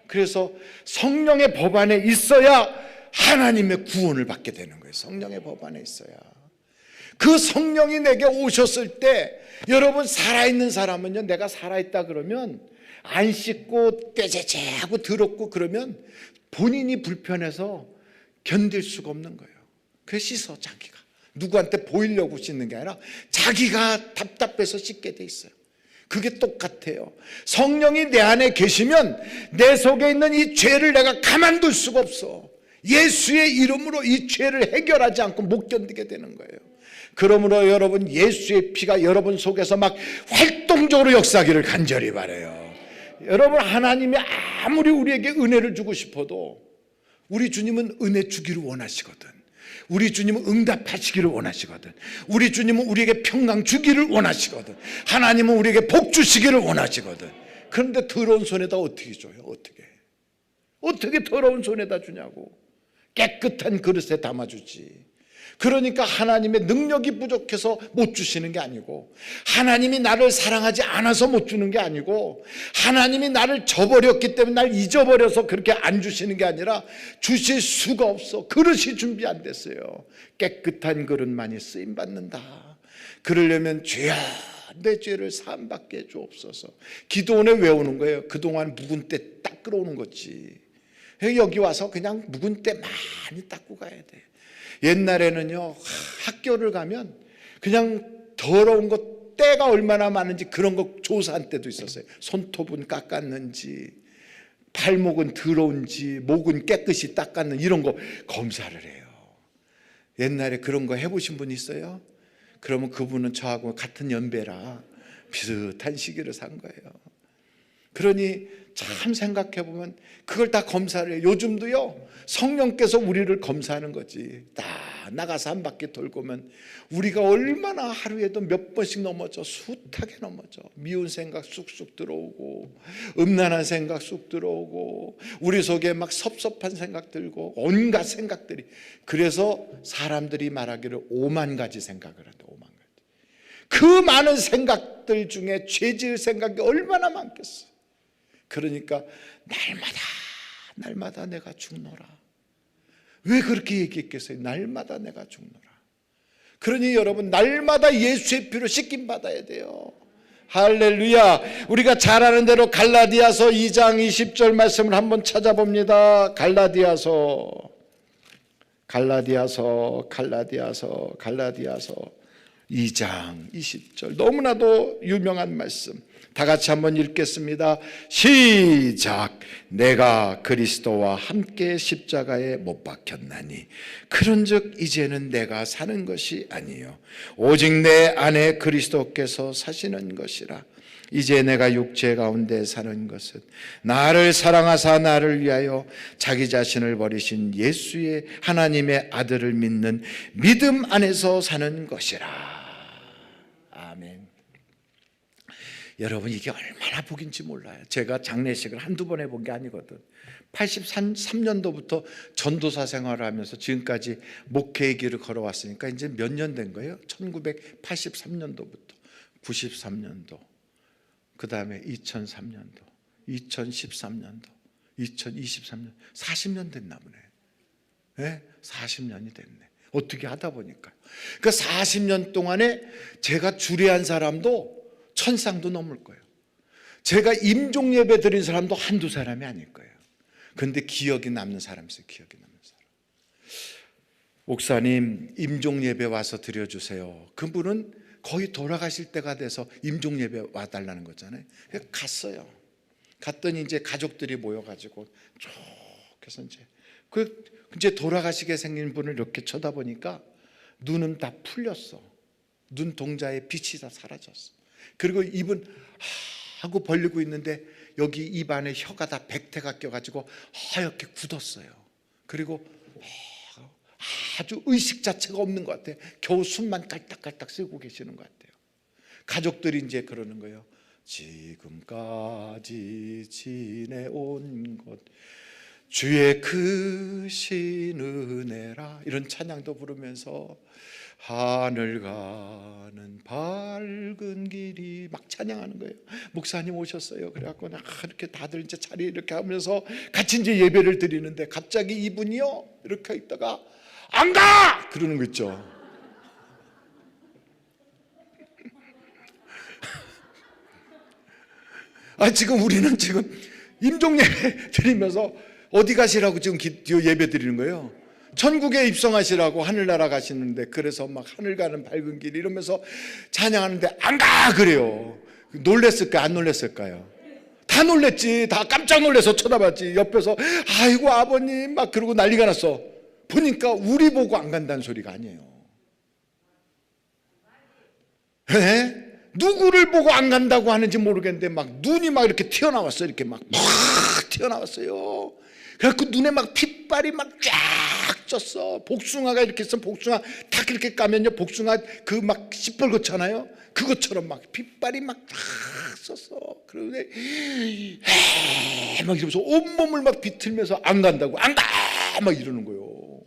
그래서 성령의 법 안에 있어야 하나님의 구원을 받게 되는 거예요. 성령의 법 안에 있어야. 그 성령이 내게 오셨을 때, 여러분, 살아있는 사람은요, 내가 살아있다 그러면 안 씻고 떼제제하고 더럽고 그러면 본인이 불편해서 견딜 수가 없는 거예요. 그래서 씻어, 자기가. 누구한테 보이려고 씻는 게 아니라 자기가 답답해서 씻게 돼 있어요. 그게 똑같아요. 성령이 내 안에 계시면 내 속에 있는 이 죄를 내가 가만둘 수가 없어. 예수의 이름으로 이 죄를 해결하지 않고 못 견디게 되는 거예요. 그러므로 여러분, 예수의 피가 여러분 속에서 막 활동적으로 역사하기를 간절히 바라요. 여러분, 하나님이 아무리 우리에게 은혜를 주고 싶어도 우리 주님은 은혜 주기를 원하시거든. 우리 주님은 응답하시기를 원하시거든. 우리 주님은 우리에게 평강 주기를 원하시거든. 하나님은 우리에게 복 주시기를 원하시거든. 그런데 더러운 손에다 어떻게 줘요? 어떻게 더러운 손에다 주냐고. 깨끗한 그릇에 담아주지. 그러니까 하나님의 능력이 부족해서 못 주시는 게 아니고, 하나님이 나를 사랑하지 않아서 못 주는 게 아니고, 하나님이 나를 저버렸기 때문에 날 잊어버려서 그렇게 안 주시는 게 아니라 주실 수가 없어. 그릇이 준비 안 됐어요. 깨끗한 그릇만이 쓰임받는다. 그러려면 주여 내 죄를 사함받게 해주옵소서. 기도원에 외우는 거예요. 그동안 묵은 때 닦으러 오는 거지. 여기 와서 그냥 묵은 때 많이 닦고 가야 돼. 옛날에는요, 학교를 가면 그냥 더러운 것, 때가 얼마나 많은지 그런 거 조사한 때도 있었어요. 손톱은 깎았는지, 발목은 더러운지, 목은 깨끗이 닦았는지 이런 거 검사를 해요. 옛날에 그런 거 해보신 분 있어요? 그러면 그분은 저하고 같은 연배라 비슷한 시기를 산 거예요. 그러니 참 생각해보면 그걸 다 검사를 해요. 요즘도요, 성령께서 우리를 검사하는 거지. 다 나가서 한 바퀴 돌고 오면 우리가 얼마나 하루에도 몇 번씩 넘어져. 숱하게 넘어져. 미운 생각 쑥쑥 들어오고, 음란한 생각 쑥 들어오고, 우리 속에 막 섭섭한 생각 들고, 온갖 생각들이. 그래서 사람들이 말하기를 5만 가지 생각을 한다. 5만 가지. 그 많은 생각들 중에 죄 지을 생각이 얼마나 많겠어. 그러니까 날마다 내가 죽노라. 왜 그렇게 얘기했겠어요? 날마다 내가 죽노라. 그러니 여러분, 날마다 예수의 피로 씻김 받아야 돼요. 할렐루야. 우리가 잘 아는 대로 갈라디아서 2장 20절 말씀을 한번 찾아봅니다. 갈라디아서 2장 20절, 너무나도 유명한 말씀. 다 같이 한번 읽겠습니다. 시작. 내가 그리스도와 함께 십자가에 못 박혔나니 그런즉 이제는 내가 사는 것이 아니요 오직 내 안에 그리스도께서 사시는 것이라. 이제 내가 육체 가운데 사는 것은 나를 사랑하사 나를 위하여 자기 자신을 버리신 예수의 하나님의 아들을 믿는 믿음 안에서 사는 것이라. 아멘. 여러분, 이게 얼마나 복인지 몰라요. 제가 장례식을 한두 번 해본 게 아니거든. 83년도부터 전도사 생활을 하면서 지금까지 목회의 길을 걸어왔으니까 이제 몇 년 된 거예요? 1983년도부터 93년도, 그 다음에 2003년도, 2013년도, 2023년, 40년 됐나 보네. 네? 40년이 됐네. 어떻게 하다 보니까. 그 40년 동안에 제가 주례한 사람도 1000쌍도 넘을 거예요. 제가 임종 예배 드린 사람도 한두 사람이 아닐 거예요. 그런데 기억이 남는 사람 있어요. 기억이 남는 사람. 목사님, 임종 예배 와서 드려주세요. 그분은 거의 돌아가실 때가 돼서 임종 예배 와달라는 거잖아요. 갔어요. 갔더니 이제 가족들이 모여가지고 쭉 해서 이제 돌아가시게 생긴 분을 이렇게 쳐다보니까 눈은 다 풀렸어. 눈 동자의 빛이 다 사라졌어. 그리고 입은 하고 벌리고 있는데 여기 입 안에 혀가 다 백태가 껴가지고 하얗게 굳었어요. 그리고 아주 의식 자체가 없는 것 같아요. 겨우 숨만 깔딱깔딱 쓰고 계시는 것 같아요. 가족들이 이제 그러는 거예요. 지금까지 지내온 것 주의 크신 은혜라, 이런 찬양도 부르면서 하늘 가는 밝은 길이 막 찬양하는 거예요. 목사님 오셨어요. 그래갖고 이렇게 다들 이제 자리에 이렇게 하면서 같이 이제 예배를 드리는데 갑자기 이분이요 이렇게 있다가 안 가! 그러는 거 있죠. 지금 우리는 지금 임종 예배 드리면서 어디 가시라고 지금 예배 드리는 거예요? 천국에 입성하시라고 하늘나라 가시는데, 그래서 막 하늘 가는 밝은 길 이러면서 찬양하는데 안 가! 그래요. 놀랬을까요? 안 놀랬을까요? 다 놀랬지. 다 깜짝 놀라서 쳐다봤지. 옆에서 아이고 아버님 막 그러고 난리가 났어. 보니까 우리 보고 안 간다는 소리가 아니에요. 네? 누구를 보고 안 간다고 하는지 모르겠는데 막 눈이 막 이렇게 튀어나왔어요. 이렇게 막 튀어나왔어요. 그래갖고 눈에 막 핏발이 막 쫙 쪘어. 복숭아가 이렇게 있으면 복숭아 탁 이렇게 까면요, 복숭아 그 막 시뻘겋잖아요. 그것처럼 막 핏발이 막 쫙 쪘어. 그런데 막 이러면서 온몸을 막 비틀면서 안 간다고, 안 가! 막 이러는 거예요.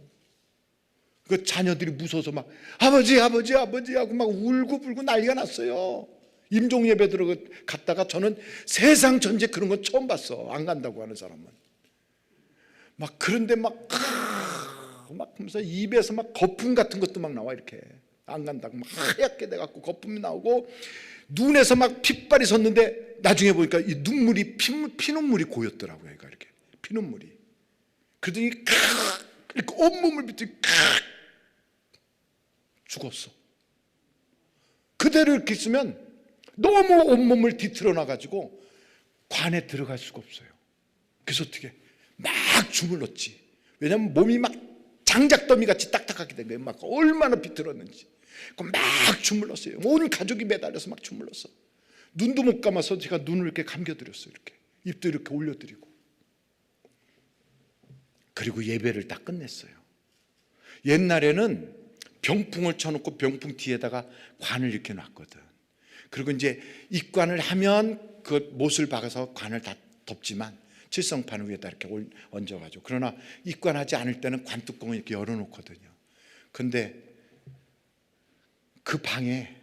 그 자녀들이 무서워서 막 아버지 아버지 아버지 하고 막 울고 불고 난리가 났어요. 임종 예배 들어갔다가 저는 세상 전체 그런 건 처음 봤어. 안 간다고 하는 사람은. 막 그런데 막 하면서 입에서 막 거품 같은 것도 막 나와. 이렇게 안 간다고 막 하얗게 돼갖고 거품이 나오고 눈에서 막 핏발이 섰는데 나중에 보니까 이 눈물이 피눈물이 고였더라고요. 얘가 이렇게 피눈물이. 그러더니 이렇게 온몸을 비틀 죽었어. 그대로 이렇게 있으면 너무 온몸을 뒤틀어 놔가지고 관에 들어갈 수가 없어요. 그래서 어떻게 막 주물렀지. 왜냐하면 몸이 막 장작더미 같이 딱딱하게 된 거예요. 막 얼마나 비틀었는지. 막 주물렀어요. 온 가족이 매달려서 막 주물렀어. 눈도 못 감아서 제가 눈을 이렇게 감겨드렸어요. 이렇게 입도 이렇게 올려드리고. 그리고 예배를 딱 끝냈어요. 옛날에는 병풍을 쳐놓고 병풍 뒤에다가 관을 이렇게 놨거든. 그리고 이제 입관을 하면 그 못을 박아서 관을 다 덮지만 칠성판 위에다 이렇게 얹어가지고. 그러나 입관하지 않을 때는 관뚜껑을 이렇게 열어놓거든요. 근데 그 방에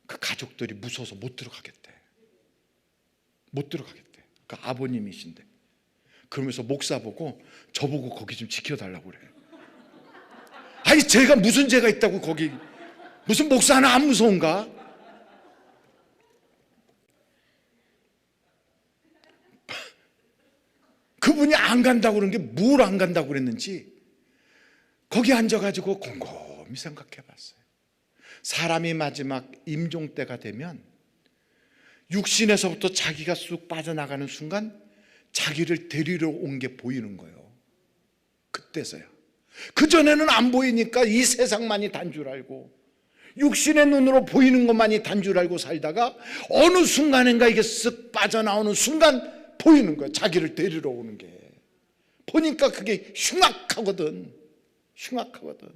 그 가족들이 무서워서 못 들어가겠대. 못 들어가겠대. 그 아버님이신데. 그러면서 목사 보고 저보고 거기 좀 지켜달라고 그래요. 아니 제가 무슨 죄가 있다고 거기, 무슨 목사 하나 안 무서운가? 그분이 안 간다고 그런 게 뭘 안 간다고 그랬는지 거기 앉아가지고 곰곰이 생각해 봤어요. 사람이 마지막 임종 때가 되면 육신에서부터 자기가 쑥 빠져나가는 순간 자기를 데리러 온 게 보이는 거예요. 그때서야. 그전에는 안 보이니까 이 세상만이 단 줄 알고 육신의 눈으로 보이는 것만이 단 줄 알고 살다가 어느 순간인가 이게 쓱 빠져나오는 순간 보이는 거예요. 자기를 데리러 오는 게. 보니까 그게 흉악하거든. 흉악하거든.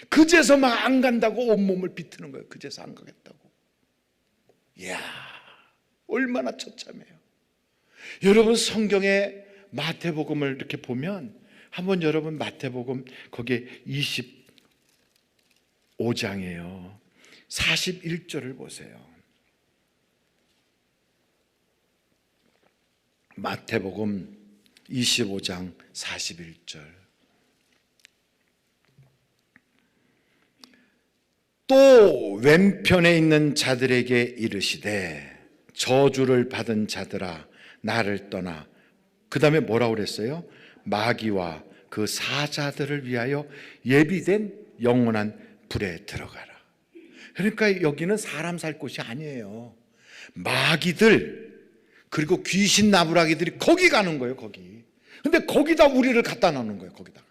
그제서 막 안 간다고 온몸을 비트는 거예요. 그제서 안 가겠다고. 이야, 얼마나 처참해요. 여러분 성경에 마태복음을 이렇게 보면 한번 여러분 마태복음 거기에 25장이에요. 41절을 보세요. 마태복음 25장 41절. 또 왼편에 있는 자들에게 이르시되 저주를 받은 자들아 나를 떠나. 그 다음에 뭐라고 그랬어요? 마귀와 그 사자들을 위하여 예비된 영원한 불에 들어가라. 그러니까 여기는 사람 살 곳이 아니에요. 마귀들 그리고 귀신 나부라기들이 거기 가는 거예요. 거기. 근데 거기다 우리를 갖다 놓는 거예요. 거기다가.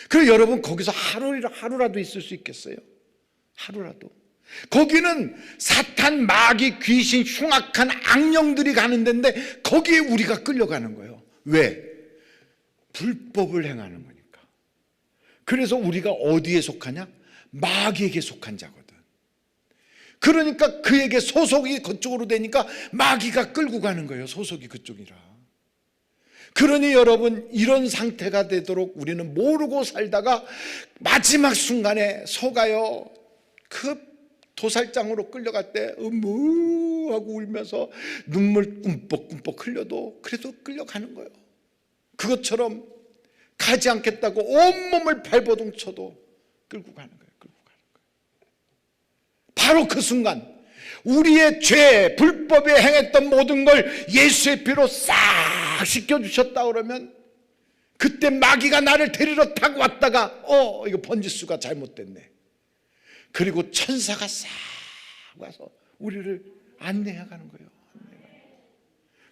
그래서 여러분 거기서 하루라도 있을 수 있겠어요? 하루라도. 거기는 사탄, 마귀, 귀신, 흉악한 악령들이 가는 데인데 거기에 우리가 끌려가는 거예요. 왜? 불법을 행하는 거니까. 그래서 우리가 어디에 속하냐? 마귀에게 속한 자거든. 그러니까 그에게 소속이 그쪽으로 되니까 마귀가 끌고 가는 거예요. 소속이 그쪽이라. 그러니 여러분 이런 상태가 되도록 우리는 모르고 살다가 마지막 순간에 속아요. 그 도살장으로 끌려갈 때 으무 하고 울면서 눈물 꿈뻑꿈뻑 흘려도 그래도 끌려가는 거예요. 그것처럼 가지 않겠다고 온몸을 발버둥 쳐도 끌고 가는 거예요. 끌고 가는 거예요. 바로 그 순간 우리의 죄, 불법에 행했던 모든 걸 예수의 피로 싹 씻겨주셨다 그러면 그때 마귀가 나를 데리러 타고 왔다가 이거 번지수가 잘못됐네. 그리고 천사가 싹 와서 우리를 안내해 가는 거예요.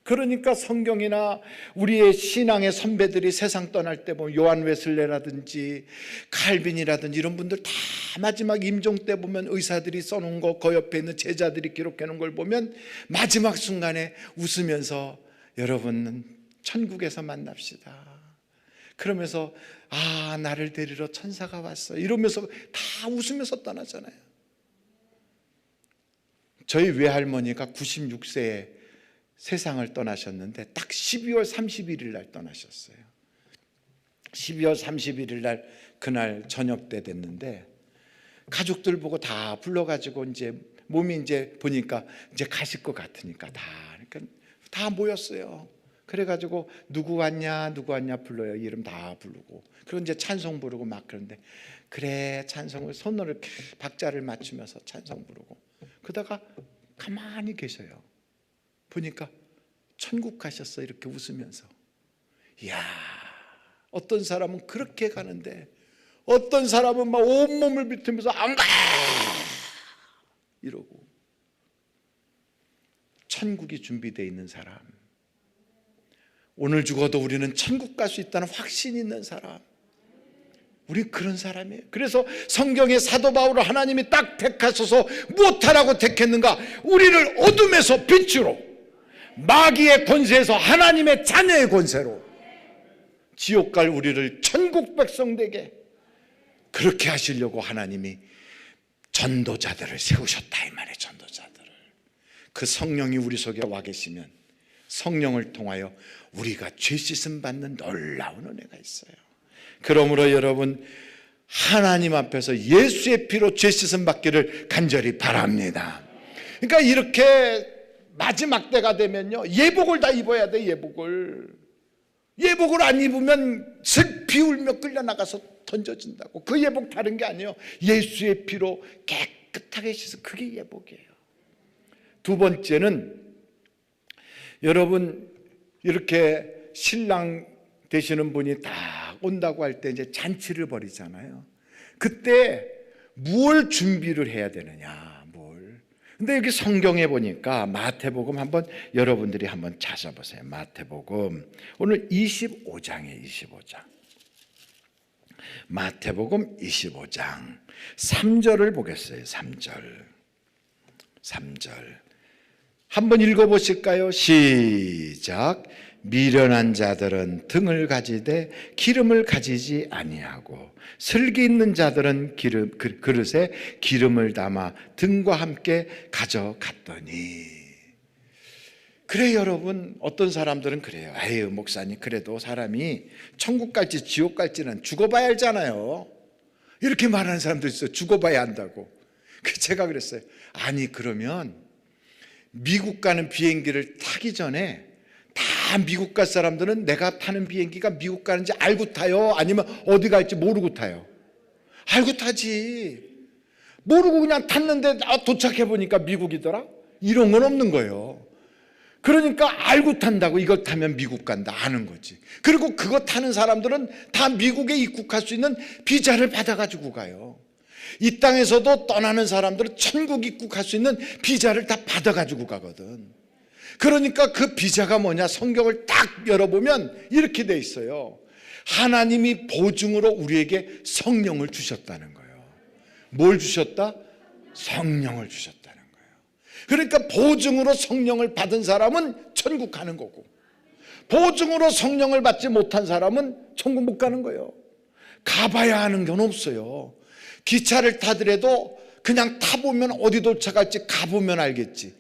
그러니까 성경이나 우리의 신앙의 선배들이 세상 떠날 때 보면 요한 웨슬레라든지 칼빈이라든지 이런 분들 다 마지막 임종 때 보면 의사들이 써놓은 거 그 옆에 있는 제자들이 기록해 놓은 걸 보면 마지막 순간에 웃으면서 여러분 천국에서 만납시다. 그러면서 나를 데리러 천사가 왔어 이러면서 다 웃으면서 떠나잖아요. 저희 외할머니가 96세에 세상을 떠나셨는데 딱 12월 31일 날 떠나셨어요. 12월 31일 날 그날 저녁 때 됐는데 가족들 보고 다 불러가지고 이제 몸이 이제 보니까 이제 가실 것 같으니까 그러니까 다 모였어요. 그래가지고 누구 왔냐 불러요. 이름 다 부르고 그리고 이제 찬송 부르고 막 그런데 그래 찬송을 손으로 이렇게 박자를 맞추면서 찬송 부르고 그러다가 가만히 계셔요. 보니까 천국 가셨어 이렇게 웃으면서. 이야, 어떤 사람은 그렇게 가는데 어떤 사람은 막 온몸을 비틀면서 안 가 이러고. 천국이 준비되어 있는 사람, 오늘 죽어도 우리는 천국 갈 수 있다는 확신이 있는 사람, 우리 그런 사람이에요. 그래서 성경의 사도 바울을 하나님이 딱 택하셔서 무엇하라고 택했는가? 우리를 어둠에서 빛으로, 마귀의 권세에서 하나님의 자녀의 권세로, 지옥 갈 우리를 천국 백성 되게 그렇게 하시려고 하나님이 전도자들을 세우셨다 이 말이에요. 전도자들을. 그 성령이 우리 속에 와 계시면 성령을 통하여 우리가 죄 씻음 받는 놀라운 은혜가 있어요. 그러므로 여러분 하나님 앞에서 예수의 피로 죄 씻음 받기를 간절히 바랍니다. 그러니까 이렇게 마지막 때가 되면요, 예복을 다 입어야 돼. 예복을 안 입으면 슬피 울며 끌려나가서 던져진다고. 그 예복 다른 게 아니에요. 예수의 피로 깨끗하게 씻어. 그게 예복이에요. 두 번째는 여러분 이렇게 신랑 되시는 분이 딱 온다고 할 때 이제 잔치를 벌이잖아요. 그때 무엇을 준비를 해야 되느냐, 뭘. 근데 여기 성경에 보니까 마태복음 한번 여러분들이 한번 찾아보세요. 마태복음 오늘 25장이에요. 25장. 마태복음 25장 3절을 보겠어요. 3절 한번 읽어보실까요? 시작. 미련한 자들은 등을 가지되 기름을 가지지 아니하고 슬기 있는 자들은 그릇에 기름을 담아 등과 함께 가져갔더니. 그래 여러분, 어떤 사람들은 그래요. 아유 목사님, 그래도 사람이 천국 갈지 지옥 갈지는 죽어봐야 알잖아요. 이렇게 말하는 사람도 있어요. 죽어봐야 한다고. 제가 그랬어요. 아니 그러면 미국 가는 비행기를 타기 전에 다 미국 갈 사람들은 내가 타는 비행기가 미국 가는지 알고 타요? 아니면 어디 갈지 모르고 타요? 알고 타지. 모르고 그냥 탔는데 도착해 보니까 미국이더라? 이런 건 없는 거예요. 그러니까 알고 탄다고. 이걸 타면 미국 간다 아는 거지. 그리고 그거 타는 사람들은 다 미국에 입국할 수 있는 비자를 받아가지고 가요. 이 땅에서도 떠나는 사람들은 천국 입국할 수 있는 비자를 다 받아가지고 가거든. 그러니까 그 비자가 뭐냐, 성경을 딱 열어보면 이렇게 돼 있어요. 하나님이 보증으로 우리에게 성령을 주셨다는 거예요. 뭘 주셨다? 성령을 주셨다는 거예요. 그러니까 보증으로 성령을 받은 사람은 천국 가는 거고, 보증으로 성령을 받지 못한 사람은 천국 못 가는 거예요. 가봐야 하는 건 없어요. 기차를 타더라도 그냥 타보면 어디 도착할지 가보면 알겠지.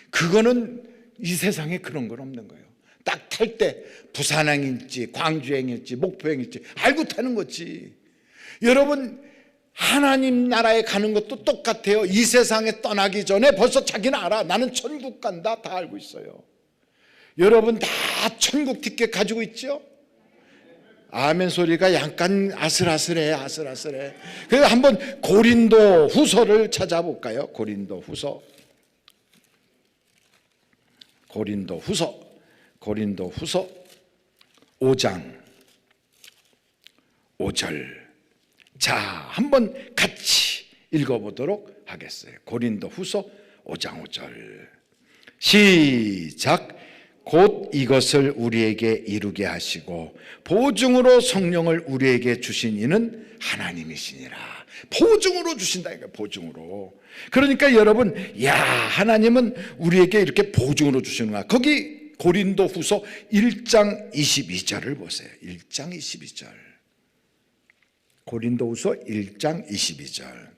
그거는 이 세상에 그런 건 없는 거예요. 딱 탈 때 부산행일지 광주행일지 목포행일지 알고 타는 거지. 여러분, 하나님 나라에 가는 것도 똑같아요. 이 세상에 떠나기 전에 벌써 자기는 알아. 나는 천국 간다. 다 알고 있어요. 여러분 다 천국 티켓 가지고 있죠? 아멘 소리가 약간 아슬아슬해. 그래서 한번 고린도 후서를 찾아볼까요? 고린도 후서 5장 5절. 자, 한번 같이 읽어보도록 하겠어요. 고린도 후서 5장 5절 시작. 곧 이것을 우리에게 이루게 하시고 보증으로 성령을 우리에게 주신 이는 하나님이시니라. 보증으로 주신다니까. 보증으로. 그러니까 여러분, 야, 하나님은 우리에게 이렇게 보증으로 주시는구나. 거기 고린도 후서 1장 22절을 보세요. 1장 22절. 고린도 후서 1장 22절.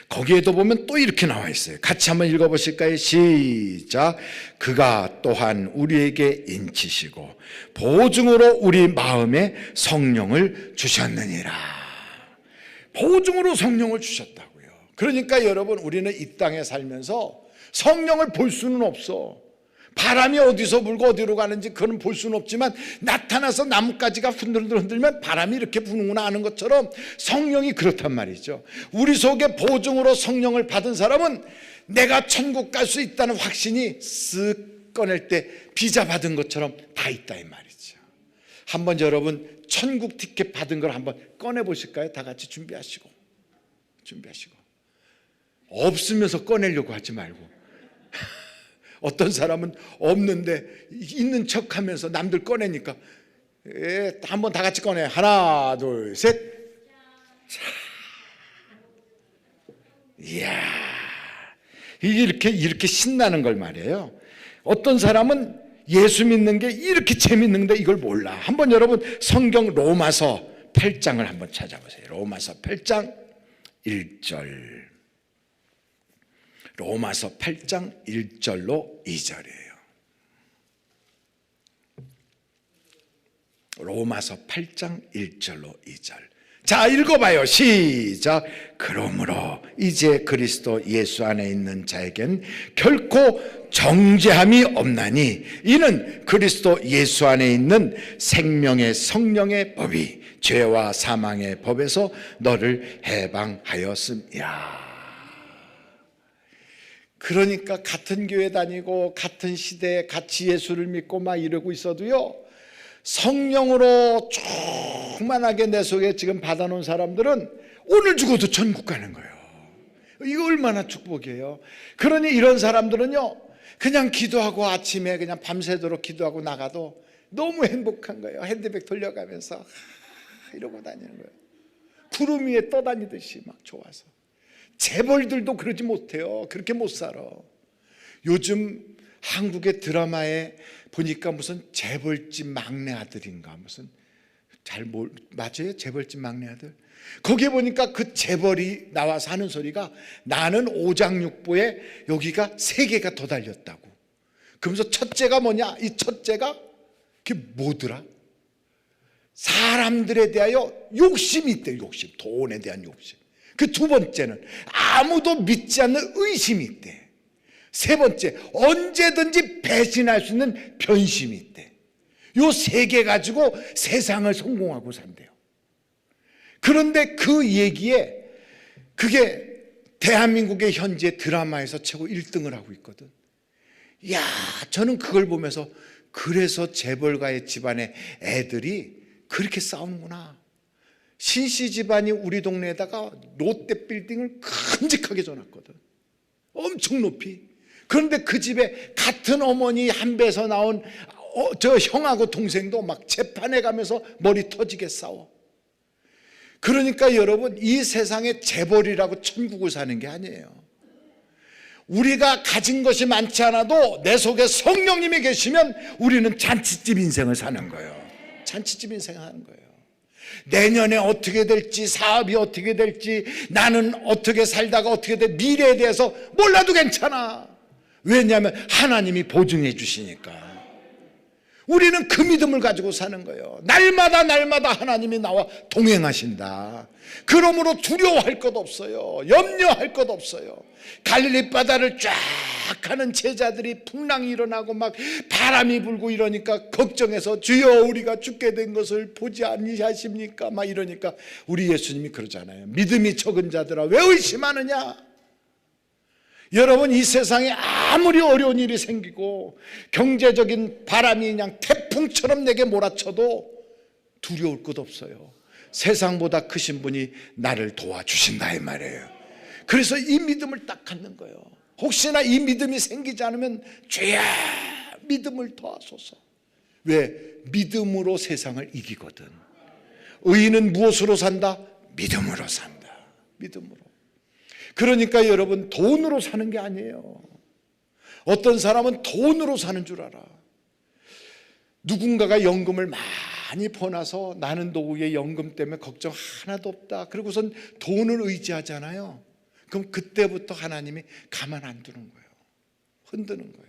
거기에도 보면 또 이렇게 나와 있어요. 같이 한번 읽어보실까요? 시작. 그가 또한 우리에게 인치시고 보증으로 우리 마음에 성령을 주셨느니라. 보증으로 성령을 주셨다고요. 그러니까 여러분, 우리는 이 땅에 살면서 성령을 볼 수는 없어. 바람이 어디서 불고 어디로 가는지 그건 볼 수는 없지만 나타나서 나뭇가지가 흔들면 바람이 이렇게 부는구나 아는 것처럼 성령이 그렇단 말이죠. 우리 속에 보증으로 성령을 받은 사람은 내가 천국 갈 수 있다는 확신이 쓱 꺼낼 때 비자 받은 것처럼 다 있다 이 말이죠. 한번 여러분 천국 티켓 받은 걸 한번 꺼내 보실까요? 다 같이 준비하시고 없으면서 꺼내려고 하지 말고. 어떤 사람은 없는데 있는 척하면서 남들 꺼내니까 한번 다 같이 꺼내. 하나 둘 셋. 자, 이야, 이게 이렇게 신나는 걸 말이에요. 어떤 사람은 예수 믿는 게 이렇게 재밌는데 이걸 몰라. 한번 여러분 성경 로마서 8장을 한번 찾아보세요. 로마서 8장 1절. 로마서 8장 1절로 2절이에요. 로마서 8장 1절로 2절. 자, 읽어봐요. 시작. 그러므로 이제 그리스도 예수 안에 있는 자에겐 결코 정죄함이 없나니 이는 그리스도 예수 안에 있는 생명의 성령의 법이 죄와 사망의 법에서 너를 해방하였음이라. 그러니까 같은 교회 다니고 같은 시대에 같이 예수를 믿고 막 이러고 있어도요, 성령으로 충만하게 내 속에 지금 받아놓은 사람들은 오늘 죽어도 천국 가는 거예요. 이거 얼마나 축복이에요. 그러니 이런 사람들은요, 그냥 기도하고 아침에 그냥 밤새도록 기도하고 나가도 너무 행복한 거예요. 핸드백 돌려가면서 이러고 다니는 거예요. 구름 위에 떠다니듯이 막 좋아서. 재벌들도 그러지 못해요. 그렇게 못 살아. 요즘 한국의 드라마에 보니까 무슨 재벌집 막내 아들인가 무슨 맞아요? 재벌집 막내 아들. 거기에 보니까 그 재벌이 나와서 하는 소리가 나는 오장육부에 여기가 3개가 더 달렸다고. 그러면서 첫째가 뭐냐? 이 첫째가 그게 뭐더라? 사람들에 대하여 욕심이 있대. 욕심, 돈에 대한 욕심. 그 두 번째는 아무도 믿지 않는 의심이 있대. 세 번째, 언제든지 배신할 수 있는 변심이 있대. 요 3개 가지고 세상을 성공하고 산대요. 그런데 그 얘기에 그게 대한민국의 현재 드라마에서 최고 1등을 하고 있거든. 이야, 저는 그걸 보면서 그래서 재벌가의 집안의 애들이 그렇게 싸우는구나. 신씨 집안이 우리 동네에다가 롯데 빌딩을 큼직하게 줘놨거든. 엄청 높이. 그런데 그 집에 같은 어머니 한 배에서 나온 저 형하고 동생도 막 재판에 가면서 머리 터지게 싸워. 그러니까 여러분, 이 세상에 재벌이라고 천국을 사는 게 아니에요. 우리가 가진 것이 많지 않아도 내 속에 성령님이 계시면 우리는 잔치집 인생을 사는 거예요. 잔치집 인생을 하는 거예요. 내년에 어떻게 될지, 사업이 어떻게 될지, 나는 어떻게 살다가 어떻게 돼, 미래에 대해서 몰라도 괜찮아. 왜냐하면 하나님이 보증해 주시니까. 우리는 그 믿음을 가지고 사는 거예요. 날마다 하나님이 나와 동행하신다. 그러므로 두려워할 것 없어요. 염려할 것 없어요. 갈릴리 바다를 쫙 가는 제자들이 풍랑이 일어나고 막 바람이 불고 이러니까 걱정해서 주여 우리가 죽게 된 것을 보지 아니하십니까? 막 이러니까 우리 예수님이 그러잖아요. 믿음이 적은 자들아 왜 의심하느냐? 여러분, 이 세상에 아무리 어려운 일이 생기고 경제적인 바람이 그냥 태풍처럼 내게 몰아쳐도 두려울 것 없어요. 세상보다 크신 분이 나를 도와주신다 이 말이에요. 그래서 이 믿음을 딱 갖는 거예요. 혹시나 이 믿음이 생기지 않으면 주야 믿음을 더하소서. 왜? 믿음으로 세상을 이기거든. 의인은 무엇으로 산다? 믿음으로 산다. 믿음으로. 그러니까 여러분, 돈으로 사는 게 아니에요. 어떤 사람은 돈으로 사는 줄 알아. 누군가가 연금을 많이 퍼놔서 나는 노후에 연금 때문에 걱정 하나도 없다. 그리고선 돈을 의지하잖아요. 그럼 그때부터 하나님이 가만 안 두는 거예요. 흔드는 거예요.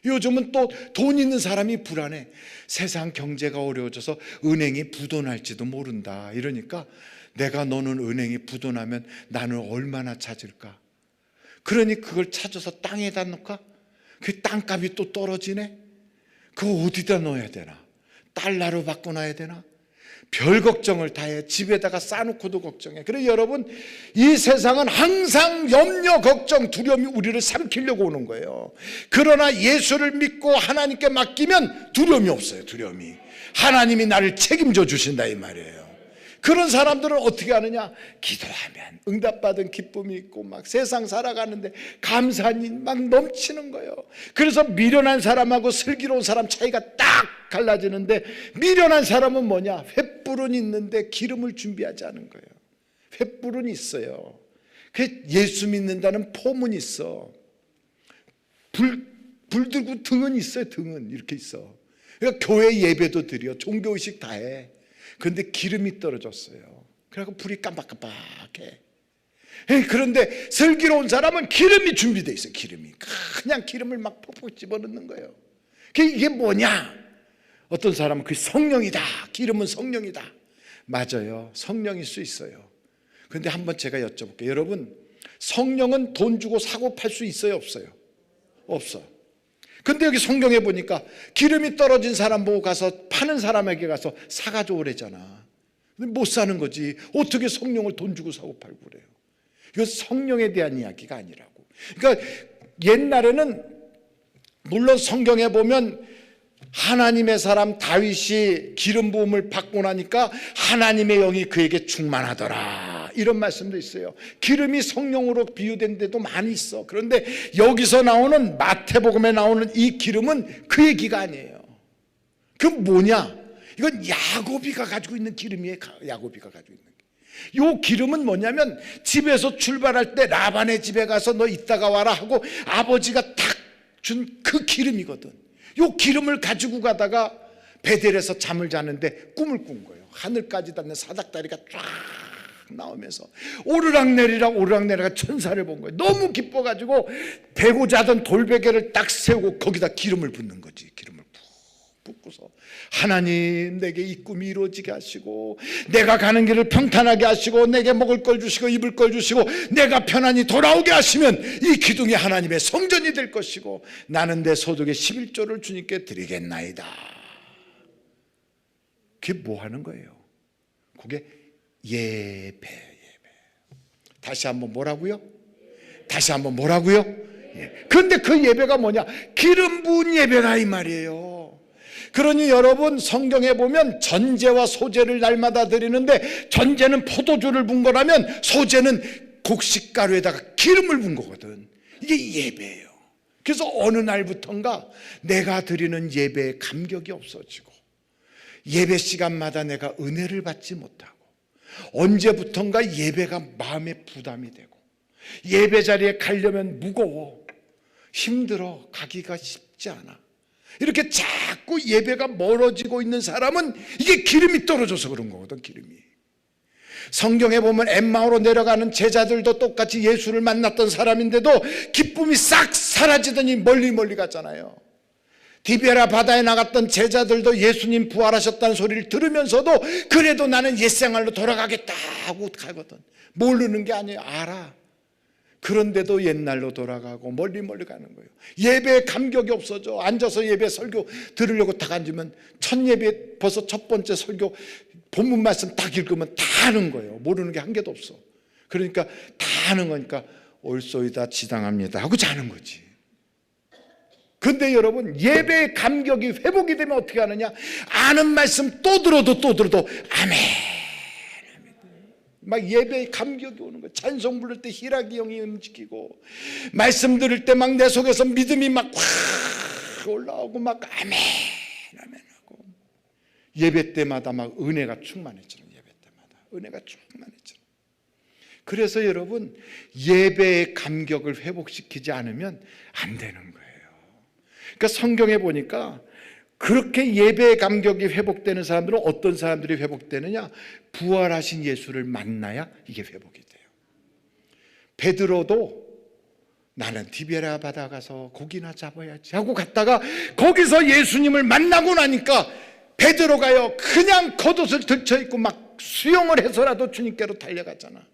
요즘은 또 돈 있는 사람이 불안해. 세상 경제가 어려워져서 은행이 부도날지도 모른다. 이러니까 내가 너는 은행이 부도나면 나는 얼마나 찾을까? 그러니 그걸 찾아서 땅에다 놓을까? 그 땅값이 또 떨어지네? 그거 어디다 넣어야 되나? 달러로 바꿔놔야 되나? 별 걱정을 다 해. 집에다가 싸놓고도 걱정해. 그래서 여러분, 이 세상은 항상 염려, 걱정, 두려움이 우리를 삼키려고 오는 거예요. 그러나 예수를 믿고 하나님께 맡기면 두려움이 없어요. 두려움이. 하나님이 나를 책임져 주신다 이 말이에요. 그런 사람들은 어떻게 하느냐? 기도하면 응답받은 기쁨이 있고 막 세상 살아가는데 감사함이 막 넘치는 거예요. 그래서 미련한 사람하고 슬기로운 사람 차이가 딱 갈라지는데, 미련한 사람은 뭐냐? 횃불은 있는데 기름을 준비하지 않은 거예요. 횃불은 있어요. 그 예수 믿는다는 포문이 있어. 불 들고 등은 있어요. 등은 이렇게 있어. 그러니까 교회 예배도 드려, 종교의식 다 해. 그런데 기름이 떨어졌어요. 그래서 불이 깜박깜박해. 그런데 슬기로운 사람은 기름이 준비되어 있어요. 기름이 그냥 기름을 막 퍽퍽 집어넣는 거예요. 이게 뭐냐? 어떤 사람은 그 성령이다. 기름은 성령이다. 맞아요. 성령일 수 있어요. 그런데 한번 제가 여쭤볼게요. 여러분, 성령은 돈 주고 사고 팔 수 있어요? 없어요? 없어. 근데 여기 성경에 보니까 기름이 떨어진 사람 보고 가서 파는 사람에게 가서 사가지고 오래잖아. 근데 못 사는 거지. 어떻게 성령을 돈 주고 사고 팔고 그래요? 이건 성령에 대한 이야기가 아니라고. 그러니까 옛날에는 물론 성경에 보면 하나님의 사람 다윗이 기름 부음을 받고 나니까 하나님의 영이 그에게 충만하더라, 이런 말씀도 있어요. 기름이 성령으로 비유된 데도 많이 있어. 그런데 여기서 나오는 마태복음에 나오는 이 기름은 그 얘기가 아니에요. 그건 뭐냐? 이건 야고비가 가지고 있는 기름이에요. 야고비가 가지고 있는. 요 기름은 뭐냐면 집에서 출발할 때 라반의 집에 가서 너 이따가 와라 하고 아버지가 탁 준 그 기름이거든. 요 기름을 가지고 가다가 베델에서 잠을 자는데 꿈을 꾼 거예요. 하늘까지 닿는 사닥다리가 쫙 나오면서 오르락내리락 천사를 본 거예요. 너무 기뻐가지고 베고 자던 돌베개를 딱 세우고 거기다 기름을 붓는 거지. 기름을 푹 붓고서 하나님, 내게 이 꿈이 이루어지게 하시고 내가 가는 길을 평탄하게 하시고 내게 먹을 걸 주시고 입을 걸 주시고 내가 편안히 돌아오게 하시면 이 기둥이 하나님의 성전이 될 것이고 나는 내 소득의 11조를 주님께 드리겠나이다. 그게 뭐 하는 거예요? 그게 예배. 다시 한번 뭐라고요? 다시 한번 뭐라고요? 그런데 그 예배가 뭐냐? 기름 부은 예배가 이 말이에요. 그러니 여러분, 성경에 보면 전제와 소제를 날마다 드리는데 전제는 포도주를 분 거라면 소제는 곡식가루에다가 기름을 분 거거든. 이게 예배예요. 그래서 어느 날부턴가 내가 드리는 예배의 감격이 없어지고 예배 시간마다 내가 은혜를 받지 못하고 언제부턴가 예배가 마음에 부담이 되고 예배 자리에 가려면 무거워, 힘들어, 가기가 쉽지 않아. 이렇게 자꾸 예배가 멀어지고 있는 사람은 이게 기름이 떨어져서 그런 거거든. 기름이. 성경에 보면 엠마오로 내려가는 제자들도 똑같이 예수를 만났던 사람인데도 기쁨이 싹 사라지더니 멀리 갔잖아요. 디베라 바다에 나갔던 제자들도 예수님 부활하셨다는 소리를 들으면서도 그래도 나는 옛생활로 돌아가겠다 하고 가거든. 모르는 게 아니에요. 알아. 그런데도 옛날로 돌아가고 멀리 가는 거예요. 예배에 감격이 없어져. 앉아서 예배 설교 들으려고 딱 앉으면 첫 예배 벌써 첫 번째 설교 본문 말씀 딱 읽으면 다 아는 거예요. 모르는 게 한 개도 없어. 그러니까 다 아는 거니까 올소이다 지당합니다 하고 자는 거지. 그런데 여러분, 예배의 감격이 회복이 되면 어떻게 하느냐? 아는 말씀 또 들어도 아멘. 막 예배의 감격이 오는 거예요. 찬송 부를 때 희락이 영이 움직이고 말씀 들을 때 막 내 속에서 믿음이 막 확 올라오고 막 아멘 하고 예배 때마다 막 은혜가 충만해지는, 예배 때마다 은혜가 충만해지는. 그래서 여러분, 예배의 감격을 회복시키지 않으면 안 되는 거예요. 그러니까 성경에 보니까 그렇게 예배의 감격이 회복되는 사람들은 어떤 사람들이 회복되느냐? 부활하신 예수를 만나야 이게 회복이 돼요. 베드로도 나는 디베라 바다 가서 고기나 잡아야지 하고 갔다가 거기서 예수님을 만나고 나니까 베드로가요 그냥 겉옷을 들쳐입고 막 수영을 해서라도 주님께로 달려갔잖아.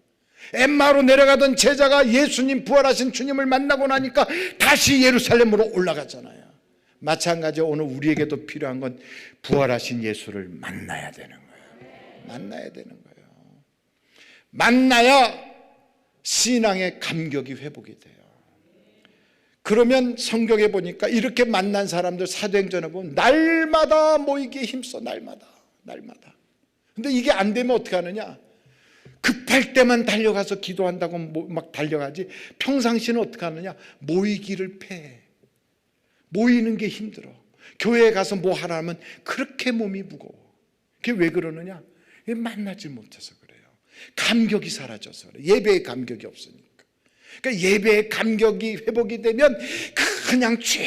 엠마로 내려가던 제자가 예수님 부활하신 주님을 만나고 나니까 다시 예루살렘으로 올라갔잖아요. 마찬가지로 오늘 우리에게도 필요한 건 부활하신 예수를 만나야 되는 거예요. 만나야 되는 거예요. 만나야 신앙의 감격이 회복이 돼요. 그러면 성경에 보니까 이렇게 만난 사람들 사도행전에 보면 날마다 모이기에 힘써. 날마다. 근데 이게 안 되면 어떻게 하느냐? 급할 때만 달려가서 기도한다고 막 달려가지 평상시는 어떻게 하느냐? 모이기를 패해. 모이는 게 힘들어. 교회에 가서 뭐 하라면 그렇게 몸이 무거워. 그게 왜 그러느냐? 만나지 못해서 그래요. 감격이 사라져서 그래요. 예배의 감격이 없으니까. 그러니까 예배의 감격이 회복이 되면 그냥 쫙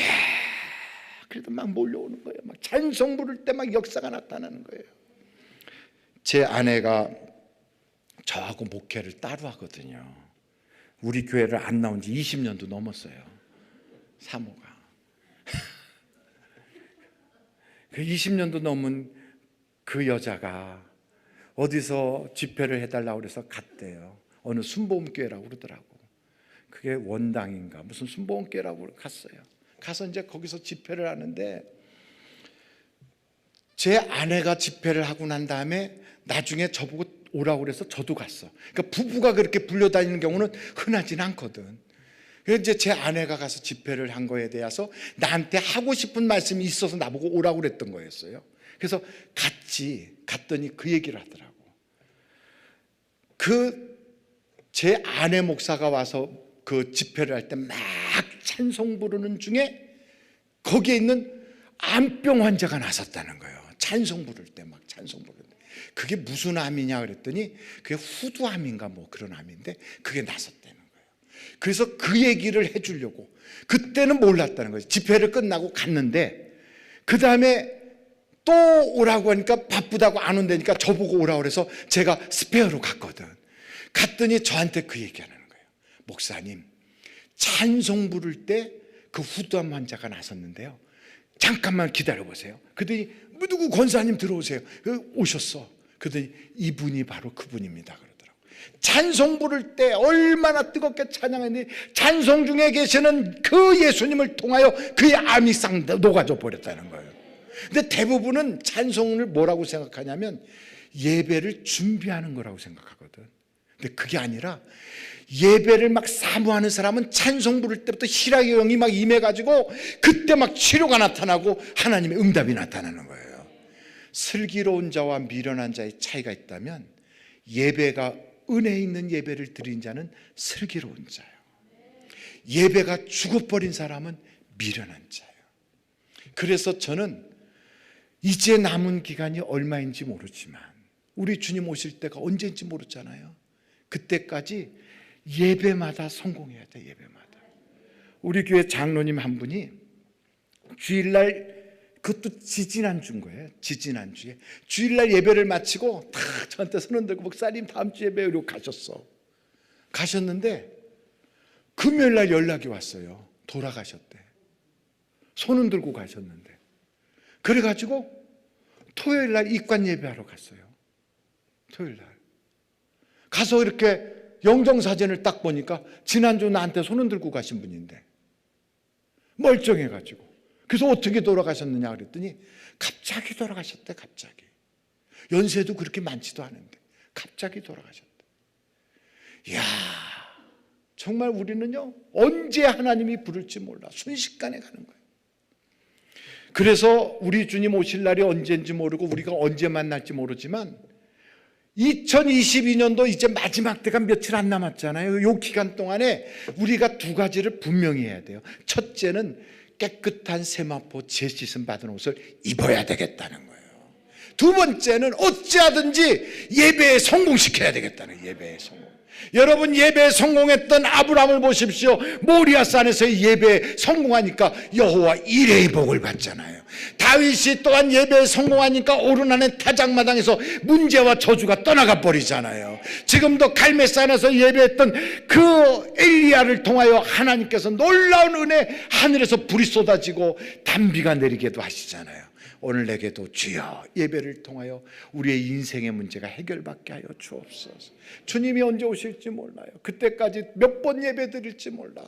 그래도 막 몰려오는 거예요. 막 찬송 부를 때 막 역사가 나타나는 거예요. 제 아내가 저하고 목회를 따로 하거든요. 우리 교회를 안 나온 지 20년도 넘었어요. 사모가. 그 20년도 넘은 그 여자가 어디서 집회를 해달라고 그래서 갔대요. 어느 순복음교회라고 그러더라고. 그게 원당인가 무슨 순복음교회라고 갔어요. 가서 이제 거기서 집회를 하는데 제 아내가 집회를 하고 난 다음에 나중에 저보고 오라고 그래서 저도 갔어. 그러니까 부부가 그렇게 불려다니는 경우는 흔하진 않거든. 이제 제 아내가 가서 집회를 한 거에 대해서 나한테 하고 싶은 말씀이 있어서 나보고 오라고 그랬던 거였어요. 그래서 갔더니 그 얘기를 하더라고. 제 아내 목사가 와서 그 집회를 할 때 막 찬송 부르는 중에 거기에 있는 암병 환자가 나섰다는 거예요. 찬송 부를 때 막 찬송 부르는데 그게 무슨 암이냐 그랬더니 그게 후두암인가 뭐 그런 암인데 그게 나섰다는 거예요. 그래서 그 얘기를 해주려고 그때는 몰랐다는 거예요. 집회를 끝나고 갔는데 그 다음에 또 오라고 하니까 바쁘다고 안 온다니까 저보고 오라고 그래서 제가 스페어로 갔거든. 갔더니 저한테 그 얘기하는 거예요. 목사님, 찬송 부를 때 그 후두암 환자가 나섰는데요, 잠깐만 기다려보세요. 그랬더니 누구 권사님 들어오세요. 오셨어. 그랬더니 이분이 바로 그분입니다 그러더라고요. 찬송 부를 때 얼마나 뜨겁게 찬양했는데 찬송 중에 계시는 그 예수님을 통하여 그의 암이 싹 녹아져 버렸다는 거예요. 근데 대부분은 찬송을 뭐라고 생각하냐면 예배를 준비하는 거라고 생각하거든. 근데 그게 아니라 예배를 막 사모하는 사람은 찬송 부를 때부터 희락의 영이 막 임해가지고 그때 막 치료가 나타나고 하나님의 응답이 나타나는 거예요. 슬기로운 자와 미련한 자의 차이가 있다면 예배가 은혜 있는 예배를 드린 자는 슬기로운 자예요. 예배가 죽어버린 사람은 미련한 자예요. 그래서 저는 이제 남은 기간이 얼마인지 모르지만 우리 주님 오실 때가 언제인지 모르잖아요. 그때까지 예배마다 성공해야 돼. 예배마다. 우리 교회 장로님 한 분이 주일날, 그것도 지지난주인 거예요. 지지난주에 주일날 예배를 마치고 다 저한테 손 흔들고 목사님 다음 주 예배 이러고 가셨는데 금요일날 연락이 왔어요. 돌아가셨대. 손 흔들고 가셨는데 그래가지고 토요일날 입관 예배하러 갔어요. 토요일날 가서 이렇게 영정사진을 딱 보니까 지난주 나한테 손 흔들고 가신 분인데 멀쩡해가지고 그래서 어떻게 돌아가셨느냐 그랬더니 갑자기 돌아가셨대. 갑자기. 연세도 그렇게 많지도 않은데 갑자기 돌아가셨대. 이야, 정말 우리는요 언제 하나님이 부를지 몰라. 순식간에 가는 거예요. 그래서 우리 주님 오실 날이 언제인지 모르고 우리가 언제 만날지 모르지만 2022년도 이제 마지막 때가 며칠 안 남았잖아요. 이 기간 동안에 우리가 두 가지를 분명히 해야 돼요. 첫째는 깨끗한 세마포 재씻음 받은 옷을 입어야 되겠다는 거예요. 두 번째는 어찌하든지 예배에 성공시켜야 되겠다는 거예요. 예배에 성공. 여러분 예배에 성공했던 아브라함을 보십시오. 모리아산에서의 예배에 성공하니까 여호와 이레의 복을 받잖아요. 다윗이 또한 예배에 성공하니까 오르나는 타작마당에서 문제와 저주가 떠나가 버리잖아요. 지금도 갈멜산에서 예배했던 그 엘리야를 통하여 하나님께서 놀라운 은혜, 하늘에서 불이 쏟아지고 단비가 내리게도 하시잖아요. 오늘 내게도 주여 예배를 통하여 우리의 인생의 문제가 해결받게 하여 주옵소서. 주님이 언제 오실지 몰라요. 그때까지 몇 번 예배 드릴지 몰라.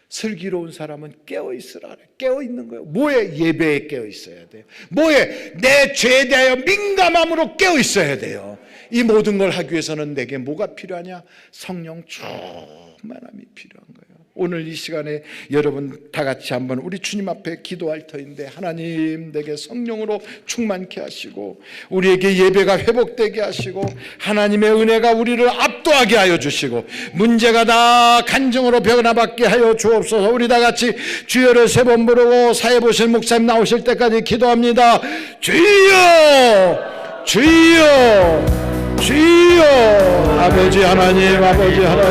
슬기로운 사람은 깨어있으라. 깨어있는 거예요. 뭐에? 예배에 깨어있어야 돼요. 뭐에? 내 죄에 대하여 민감함으로 깨어있어야 돼요. 이 모든 걸 하기 위해서는 내게 뭐가 필요하냐? 성령 충만함이 필요한 거예요. 오늘 이 시간에 여러분 다 같이 한번 우리 주님 앞에 기도할 터인데, 하나님 내게 성령으로 충만케 하시고 우리에게 예배가 회복되게 하시고 하나님의 은혜가 우리를 압도하게 하여 주시고 문제가 다 간증으로 변화받게 하여 주옵소서. 우리 다 같이 주여를 세 번 부르고 사회 보실 목사님 나오실 때까지 기도합니다. 주여, 주여, 주여. 아버지 하나님, 아버지 하나님.